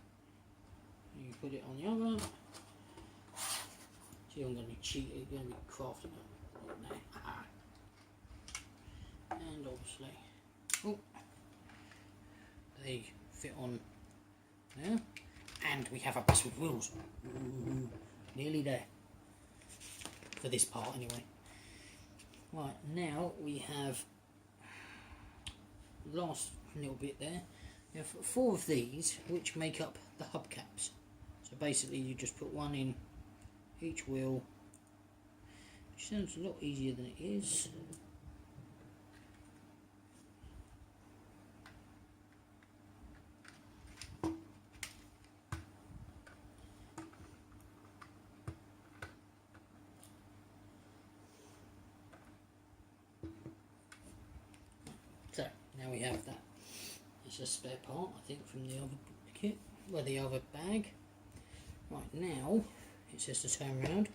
A: You put it on the other. See, I'm going to be cheating, going to be crafting it. And obviously, they fit on there. And we have a bus with wheels. Ooh, nearly there. For this part, anyway. Right, now we have last little bit there. You have 4 of these, which make up the hubcaps. So basically you just put one in each wheel, which sounds a lot easier than it is. So now we have that. It's a spare part, I think, from the other kit, the other bag. Right, now it says to turn around.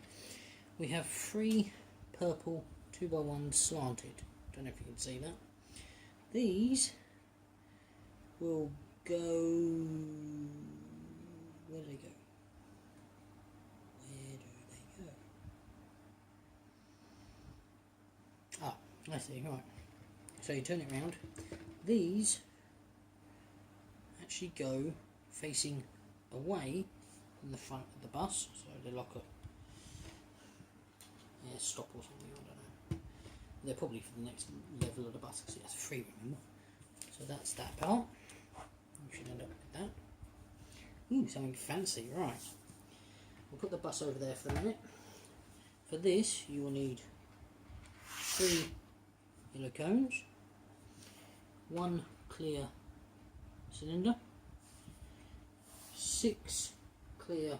A: We have 3 purple 2x1 slanted. Don't know if you can see that. These will go. Where do they go? Where do they go? Ah, I see. Right. So you turn it round. These actually go facing away from the front of the bus, so they're like a stop or something, I don't know. They're probably for the next level of the bus, because it has 3, remember. So that's that part. You should end up with that. Ooh, something fancy, right. We'll put the bus over there for a minute. For this, you will need 3 yellow cones, 1 clear cylinder, 6 clear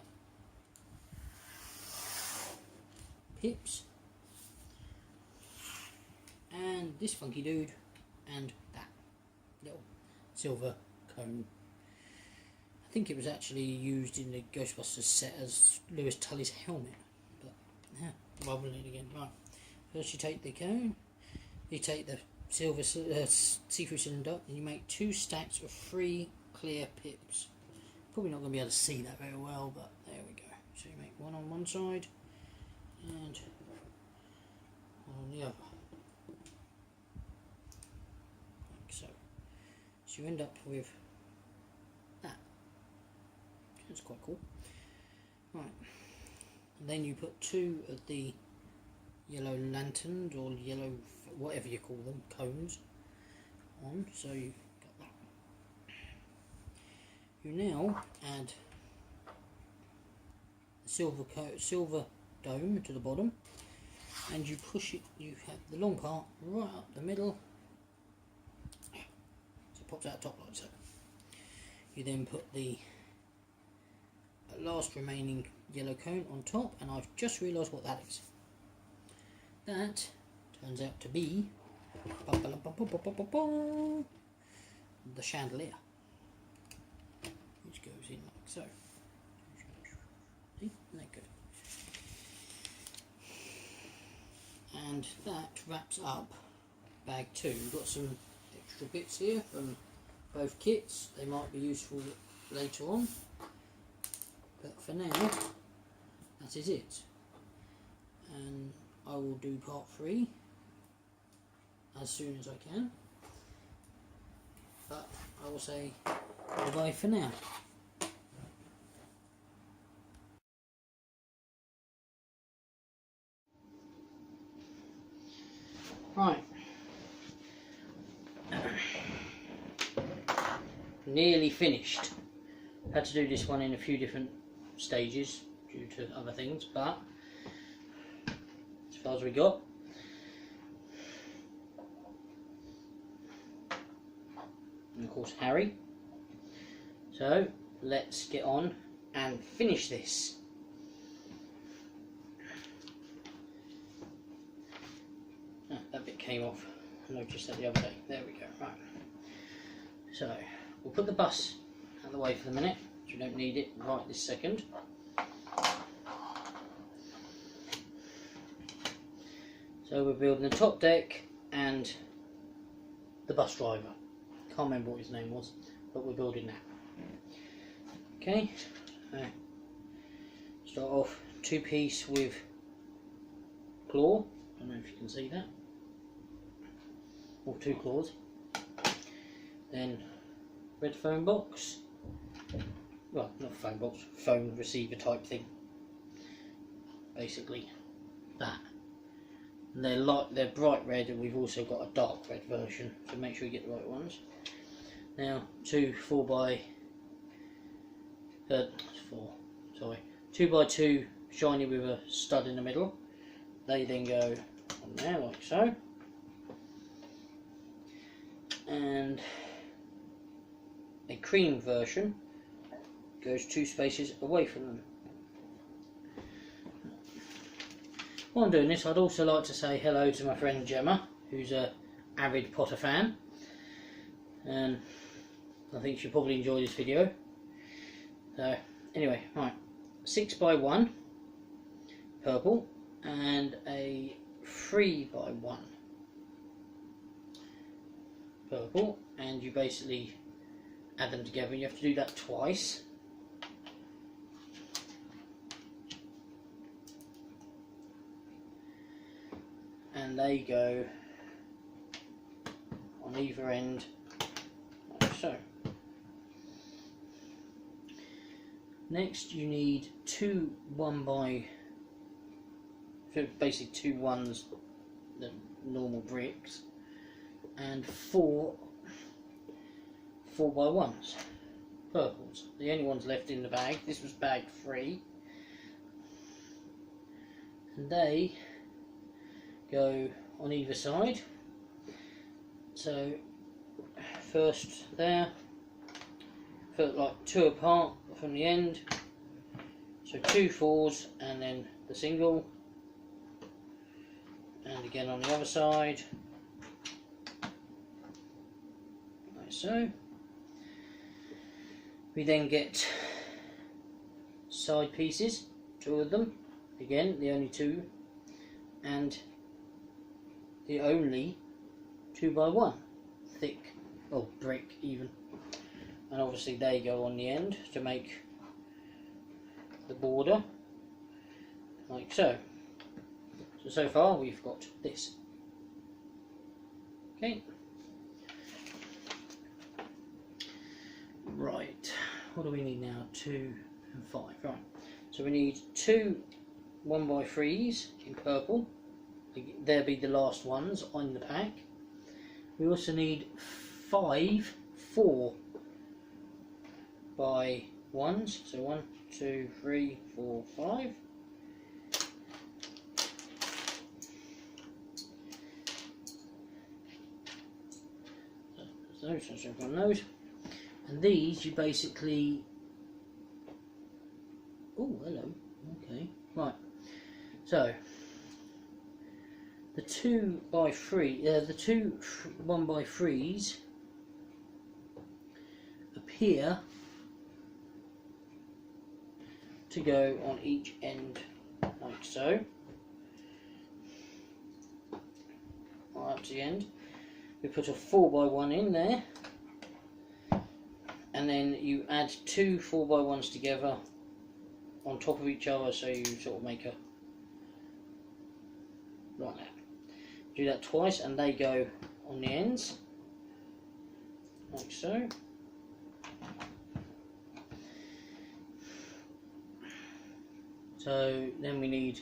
A: pips, and this funky dude, and that little silver cone. I think it was actually used in the Ghostbusters set as Lewis Tully's helmet, but yeah, wobbling it again. Right, first you take the cone, you take the silver see-through cylinder, and you make 2 stacks of 3 clear pips. Probably not going to be able to see that very well, but there we go. So you make one on one side and one on the other, like so. So you end up with that. That's quite cool. Right, and then you put 2 of the yellow lanterns, or yellow, whatever you call them, cones on. So you got that. You now add the silver dome to the bottom, and you push it. You have the long part right up the middle, so it pops out top like so. You then put the last remaining yellow cone on top, and I've just realised what that is. That turns out to be the chandelier, which goes in like so. See, there you go. And that wraps up bag 2. We've got some extra bits here from both kits. They might be useful later on, but for now that is it, and I will do part 3 as soon as I can, but I will say bye for now. Right, nearly finished. Had to do this one in a few different stages due to other things, but as far as we got. And of course Harry. So let's get on and finish this. That bit came off. I noticed that the other day. There we go. Right. So we'll put the bus out of the way for the minute, because we don't need it right this second. So we're building the top deck and the bus driver. Can't remember what his name was, but we're building that. Okay, so start off 2-piece with claw. I don't know if you can see that. Or 2 claws. Then red phone box. Well, not phone box, phone receiver type thing. Basically that. And they're bright red, and we've also got a dark red version, so make sure you get the right ones. Now 2 2x2 shiny with a stud in the middle. They then go on there like so, and a cream version goes 2 spaces away from them. While I'm doing this, I'd also like to say hello to my friend Gemma, who's a avid Potter fan, and I think she'll probably enjoy this video. So anyway, right, 6x1 purple and a 3x1 purple, and you basically add them together. You have to do that twice. And they go on either end like so. Next you need 2 basically 2 ones, the normal bricks, and 4 4x1s, purples. The only ones left in the bag. This was bag 3, and they go on either side. So first there, like 2 apart from the end, so 2 4s and then the single, and again on the other side like so. We then get side pieces, 2 of them, again the only 2, and the only 2x1 thick, or brick even, and obviously they go on the end to make the border like so. So far we've got this. Okay, right, what do we need now? 2 and 5. Right, so we need 2 1x3s in purple. They'll be the last ones on the pack. We also need 5 4x1s, so 1, 2, 3, 4, 5. So I've got those. And these you basically... Oh, hello. Okay, right. So the 2x3, the two 1x3s appear to go on each end like so, right up to the end. We put a 4x1 in there, and then you add two 4x1s together on top of each other, so you sort of make a like that. Do that twice and they go on the ends like so. So then we need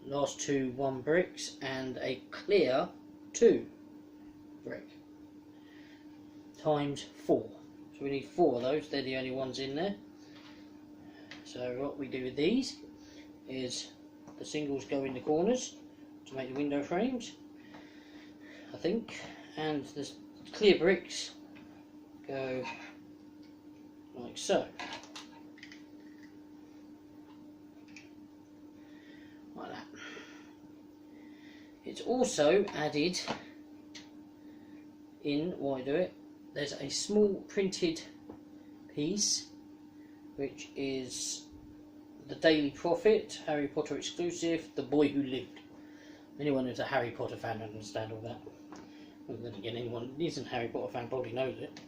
A: last two 1 bricks and a clear 2 brick times 4. So we need 4 of those, they're the only ones in there. So what we do with these is the singles go in the corners to make the window frames, I think, and the clear bricks go like so. Like that. It's also added in, while I do it, there's a small printed piece which is the Daily Prophet, Harry Potter exclusive, The Boy Who Lived. Anyone who's a Harry Potter fan understands all that. Well, then again, anyone who isn't a Harry Potter fan probably knows it.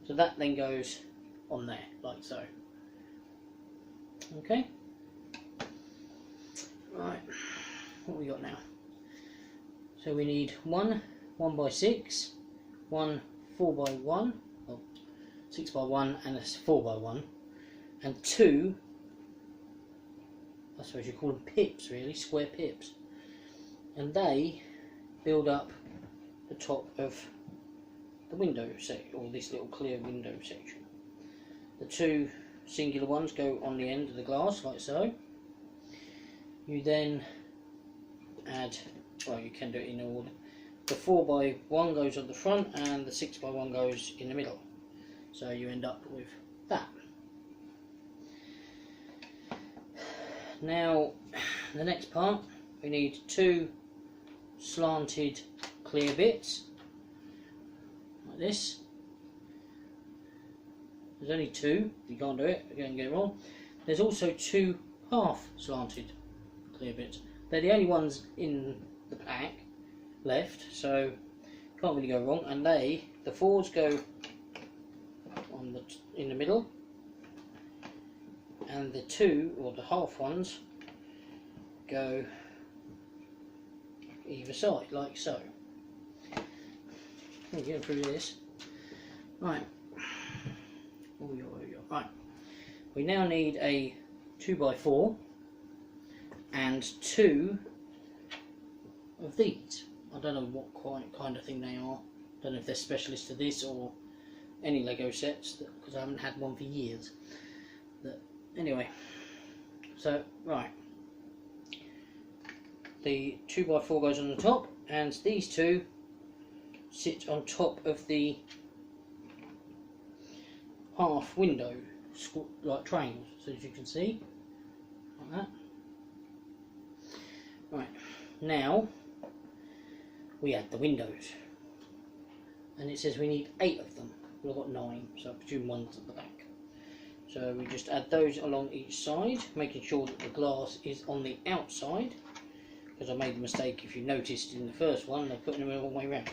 A: So that then goes on there, like so. Okay. Right, what we got now? So we need one 1x6, one 4x1, or 6x1 and a 4x1, and two, I suppose you call them pips really, square pips. And they build up the top of the window section, or this little clear window section. The two singular ones go on the end of the glass, like so. You then add, well, you can do it in order. The 4x1 goes on the front and the 6x1 goes in the middle. So you end up with that. Now, the next part, we need two slanted clear bits, like this. There's only two, you can't do it, you're going to get it wrong. There's also two half slanted clear bits. They're the only ones in the pack left, so can't really go wrong. And the 4s go on in the middle, and the 2 or the half ones go either side, like so. We're getting through this. Right. Right. We now need a 2x4 and two of these. I don't know what kind of thing they are. Don't know if they're specialists to this or any Lego sets, because I haven't had one for years. But anyway, so right, the 2x4 goes on the top, and these two sit on top of the half window, like triangles, so as you can see, like that. Right, now we add the windows, and it says we need 8 of them. We've got 9, so I presume one's at the back. So we just add those along each side, making sure that the glass is on the outside, because I made the mistake, if you noticed in the first one, they're putting them all the way around.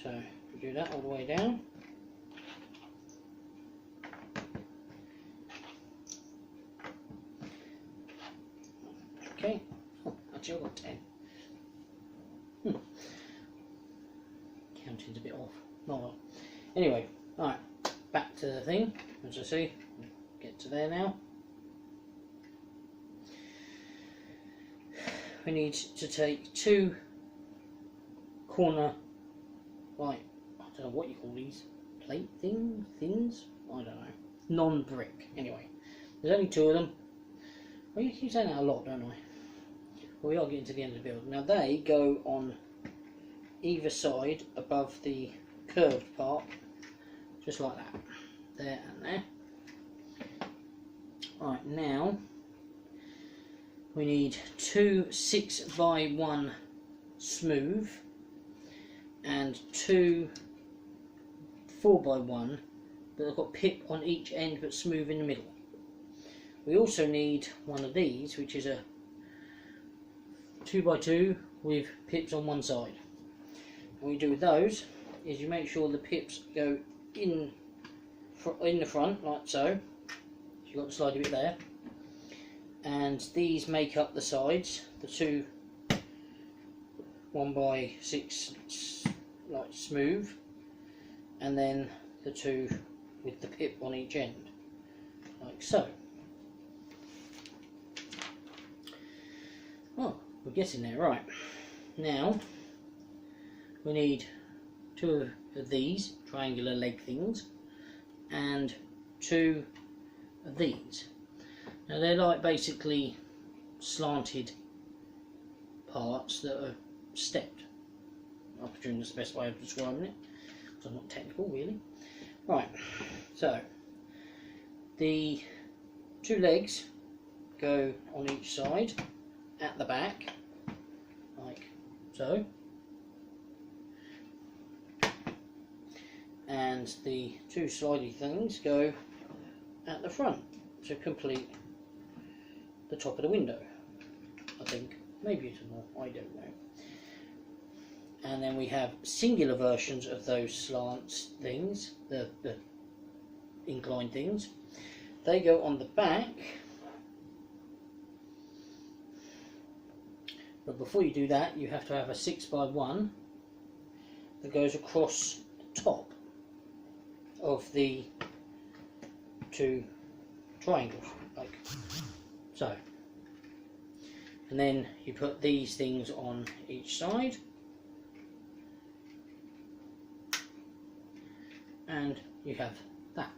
A: So we do that all the way down. Okay, oh, actually I've got 10. Counting's a bit off. Not well. Anyway, alright, back to the thing. As I see, get to there now. We need to take 2 corner, right, I don't know what you call these, plate thins? I don't know. Non-brick, anyway. There's only 2 of them. Well, you keep saying that a lot, don't I? Well, we are getting to the end of the build. Now they go on either side above the curved part, just like that, there and there. Right, now we need 2 6x1 smooth and 2 4x1 that have got pip on each end but smooth in the middle. We also need one of these, which is a 2x2 with pips on one side. What you do with those is you make sure the pips go in the front, like so. You've got the slidey bit there, and these make up the sides, the two 1x6 like smooth, and then the two with the pip on each end, like so. Oh, we're getting there. Right, now we need 2 of these triangular leg things and 2 of these. Now they're like basically slanted parts that are stepped. I presume that's the best way of describing it, because I'm not technical really. Right, so the 2 legs go on each side at the back, like so, and the 2 slidey things go at the front to complete the top of the window, I think. Maybe it's more, I don't know. And then we have singular versions of those slants things, the inclined things. They go on the back, but before you do that you have to have a 6x1 that goes across the top of the 2 triangles, like so. And then you put these things on each side, and you have that.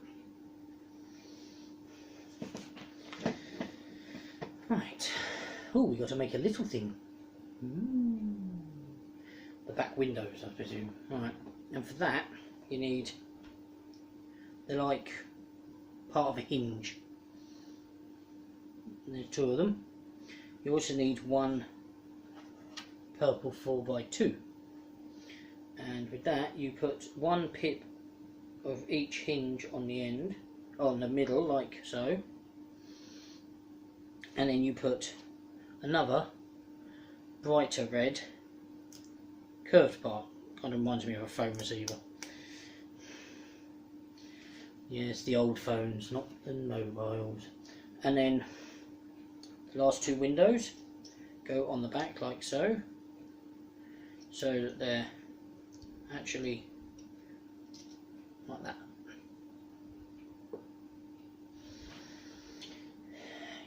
A: Right. Oh, we got to make a little thing. The back windows, I presume. Right. And for that, you need, they're like part of a hinge. And there's 2 of them. You also need 1 purple 4x2. And with that, you put 1 pip of each hinge on the end, on the middle, like so, and then you put another brighter red curved part. Kind of reminds me of a phone receiver. Yes, the old phones, not the mobiles. And then the last 2 windows go on the back like so, so that they're actually like that.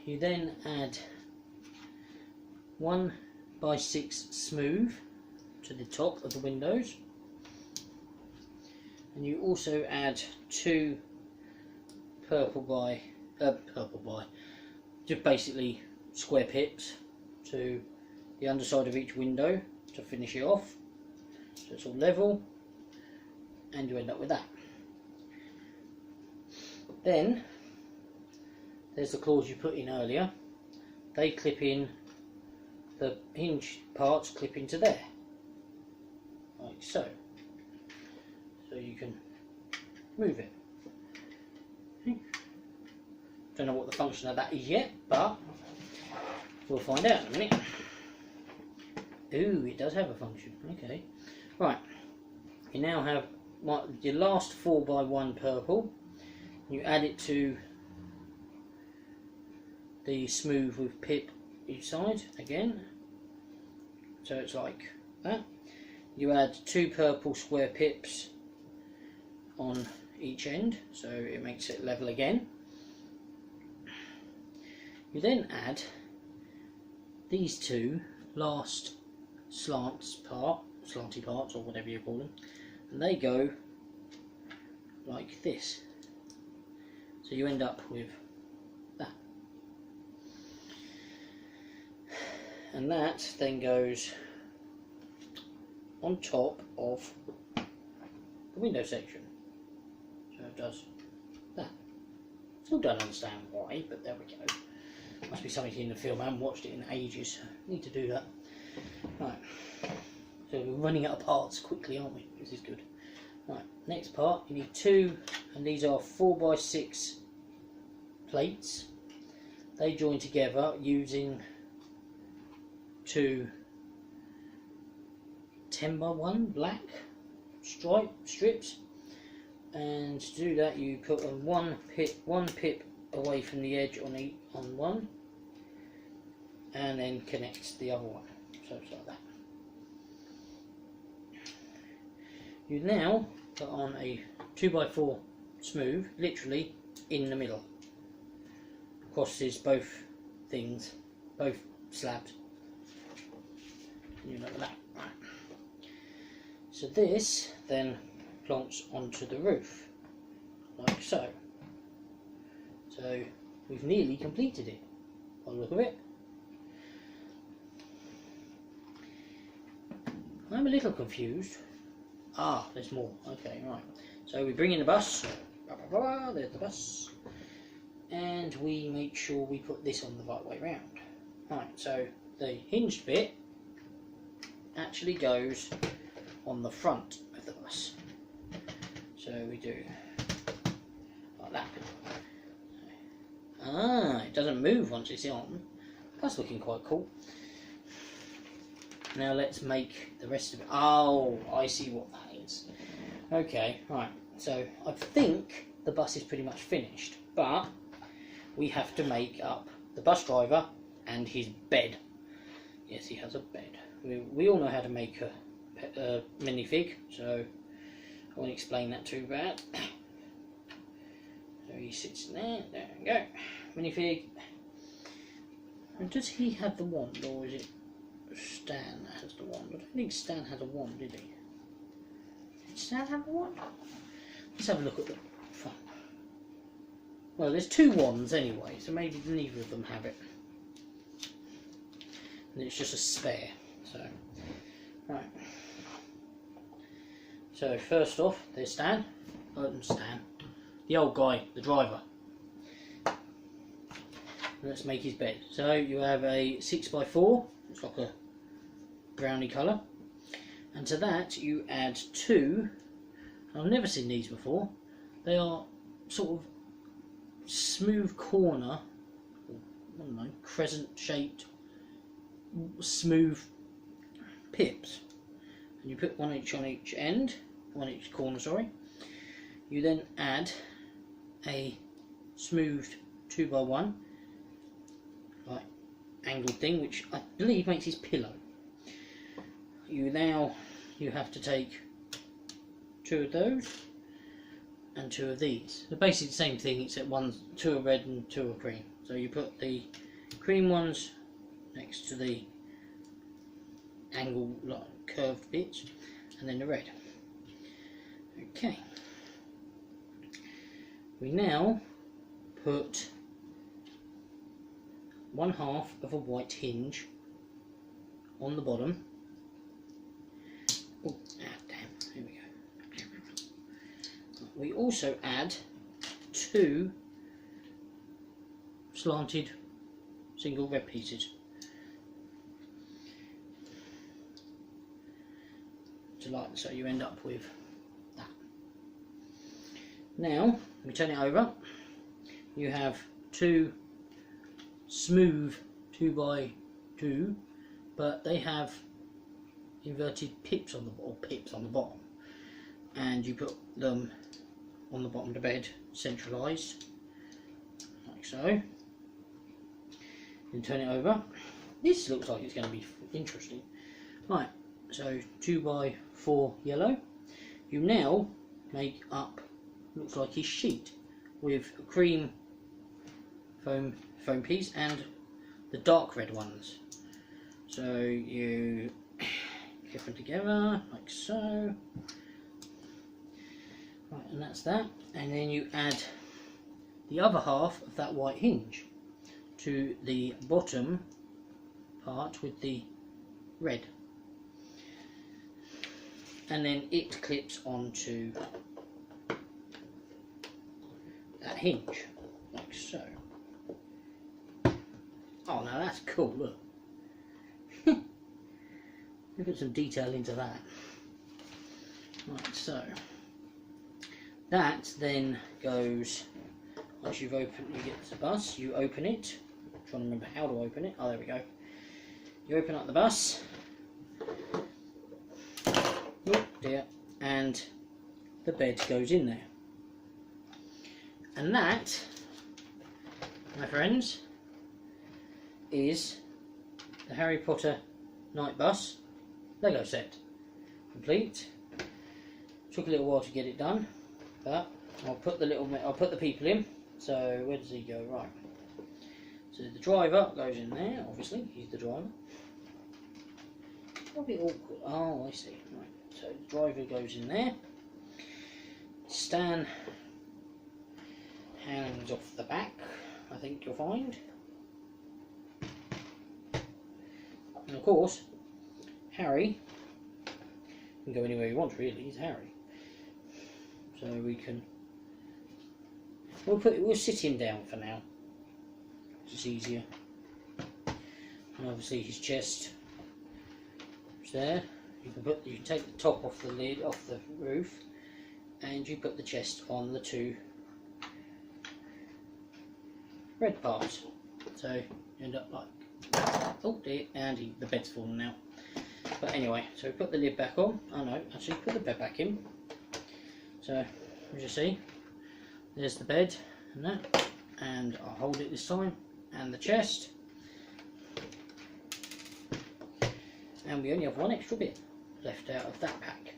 A: You then add 1x6 smooth to the top of the windows, and you also add 2 just basically square pips to the underside of each window to finish it off, so it's all level, and you end up with that. Then there's the claws you put in earlier. They clip in, the hinge parts clip into there, like so. So you can move it. Don't know what the function of that is yet, but we'll find out in a minute. Ooh, it does have a function. Okay. Right. You now have your last 4x1 purple. You add it to the smooth with pip each side again, so it's like that. You add 2 purple square pips on each end, so it makes it level again. You then add these 2 last slanty parts, or whatever you call them, and they go like this. So you end up with that. And that then goes on top of the window section. So it does that. Still don't understand why, but there we go. Must be something in the film. I haven't watched it in ages. Need to do that. Right. So we're running out of parts quickly, aren't we? This is good. Right. Next part, you need 2, and these are 4x6 plates. They join together using 2 10x1 black strips, and to do that you put a one pip away from the edge on one, and then connect the other one, so it's like that. You now put on a 2x4 smooth, literally in the middle, crosses both things, both slabs. You know that. Right. So this then plonks onto the roof, like so. So we've nearly completed it, by the look of it. I'm a little confused. Ah, there's more. Okay, right. So we bring in the bus. There's the bus. And we make sure we put this on the right way round. Right, so the hinged bit actually goes on the front of the bus. So we do like that. Ah, it doesn't move once it's on. That's looking quite cool. Now let's make the rest of it. Oh, I see what that is. Okay, right. So I think the bus is pretty much finished, but we have to make up the bus driver and his bed. Yes, he has a bed. We all know how to make a minifig, so I won't explain that too bad. So he sits in there. There we go. Minifig. And does he have the wand, or is it Stan that has the wand? I don't think Stan has a wand, did he? Did Stan have a wand? Let's have a look at the front. Well, there's 2 wands anyway, so maybe neither of them have it. And it's just a spare. So, right. So first off, there's Stan. Stan. The old guy, the driver. Let's make his bed. So you have a 6x4. It's like a browny colour. And to that you add 2. I've never seen these before. They are sort of smooth corner, I don't know, crescent shaped smooth pips, and you put one each on each end, one each corner, sorry. You then add a smoothed 2x1 like angled thing, which I believe makes his pillow. You have to take 2 of those and 2 of these. They're basically the same thing, except 2 are red and 2 are cream. So you put the cream ones next to the angle, like curved bits, and then the red. Okay. We now put 1/2 of a white hinge on the bottom. Oh, damn, here we go. We also add 2 slanted single red pieces to lighten, so you end up with that. Now we turn it over. You have 2 smooth 2x2, but they have inverted pips on the bottom, and you put them on the bottom of the bed, centralised, like so. You turn it over. This looks like it's going to be interesting. Right, so 2x4 yellow. You now make up, looks like his sheet, with a cream foam piece and the dark red ones. So you clip them together like so. Right, and that's that. And then you add the other half of that white hinge to the bottom part with the red. and then it clips onto that hinge, like so. Oh, now that's cool, look. Look at some detail into that. Right, so that then goes, once you've opened, you get the bus, you open it. I'm trying to remember how to open it. Oh, there we go. You open up the bus. Oh dear. And the bed goes in there. And that, my friends, is the Harry Potter Night Bus Lego set. Complete. Took a little while to get it done, but I'll put the people in. So where does he go? Right. So the driver goes in there, obviously, he's the driver. A bit awkward. Oh, I see. Right. So the driver goes in there. Stan hangs off the back, I think you'll find. And of course, Harry can go anywhere he wants, really. He's Harry. So we'll sit him down for now. It's easier. And obviously his chest is there. You can take the top off the lid, off the roof, and you put the chest on the two red parts. So you end up like, oh dear, and the bed's fallen out. But anyway, so put the lid back on. Oh no, actually put the bed back in. So as you see, there's the bed and that, and I'll hold it this time, and the chest, and we only have one extra bit left out of that pack.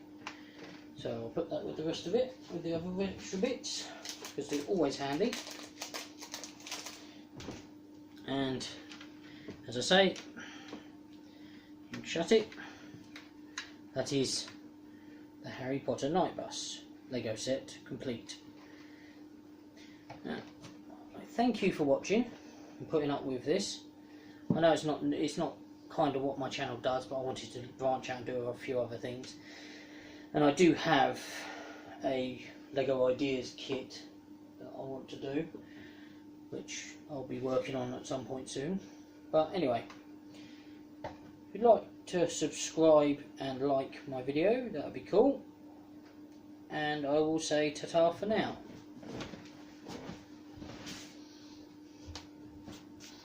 A: So I'll put that with the rest of it, with the other extra bits, because they're always handy. And as I say, you shut it. That is the Harry Potter Night Bus Lego set complete. Now, thank you for watching and putting up with this. I know it's not kind of what my channel does, but I wanted to branch out and do a few other things. And I do have a Lego Ideas kit that I want to do, which I'll be working on at some point soon. But anyway, if you'd like to subscribe and like my video, that would be cool. And I will say ta-ta for now.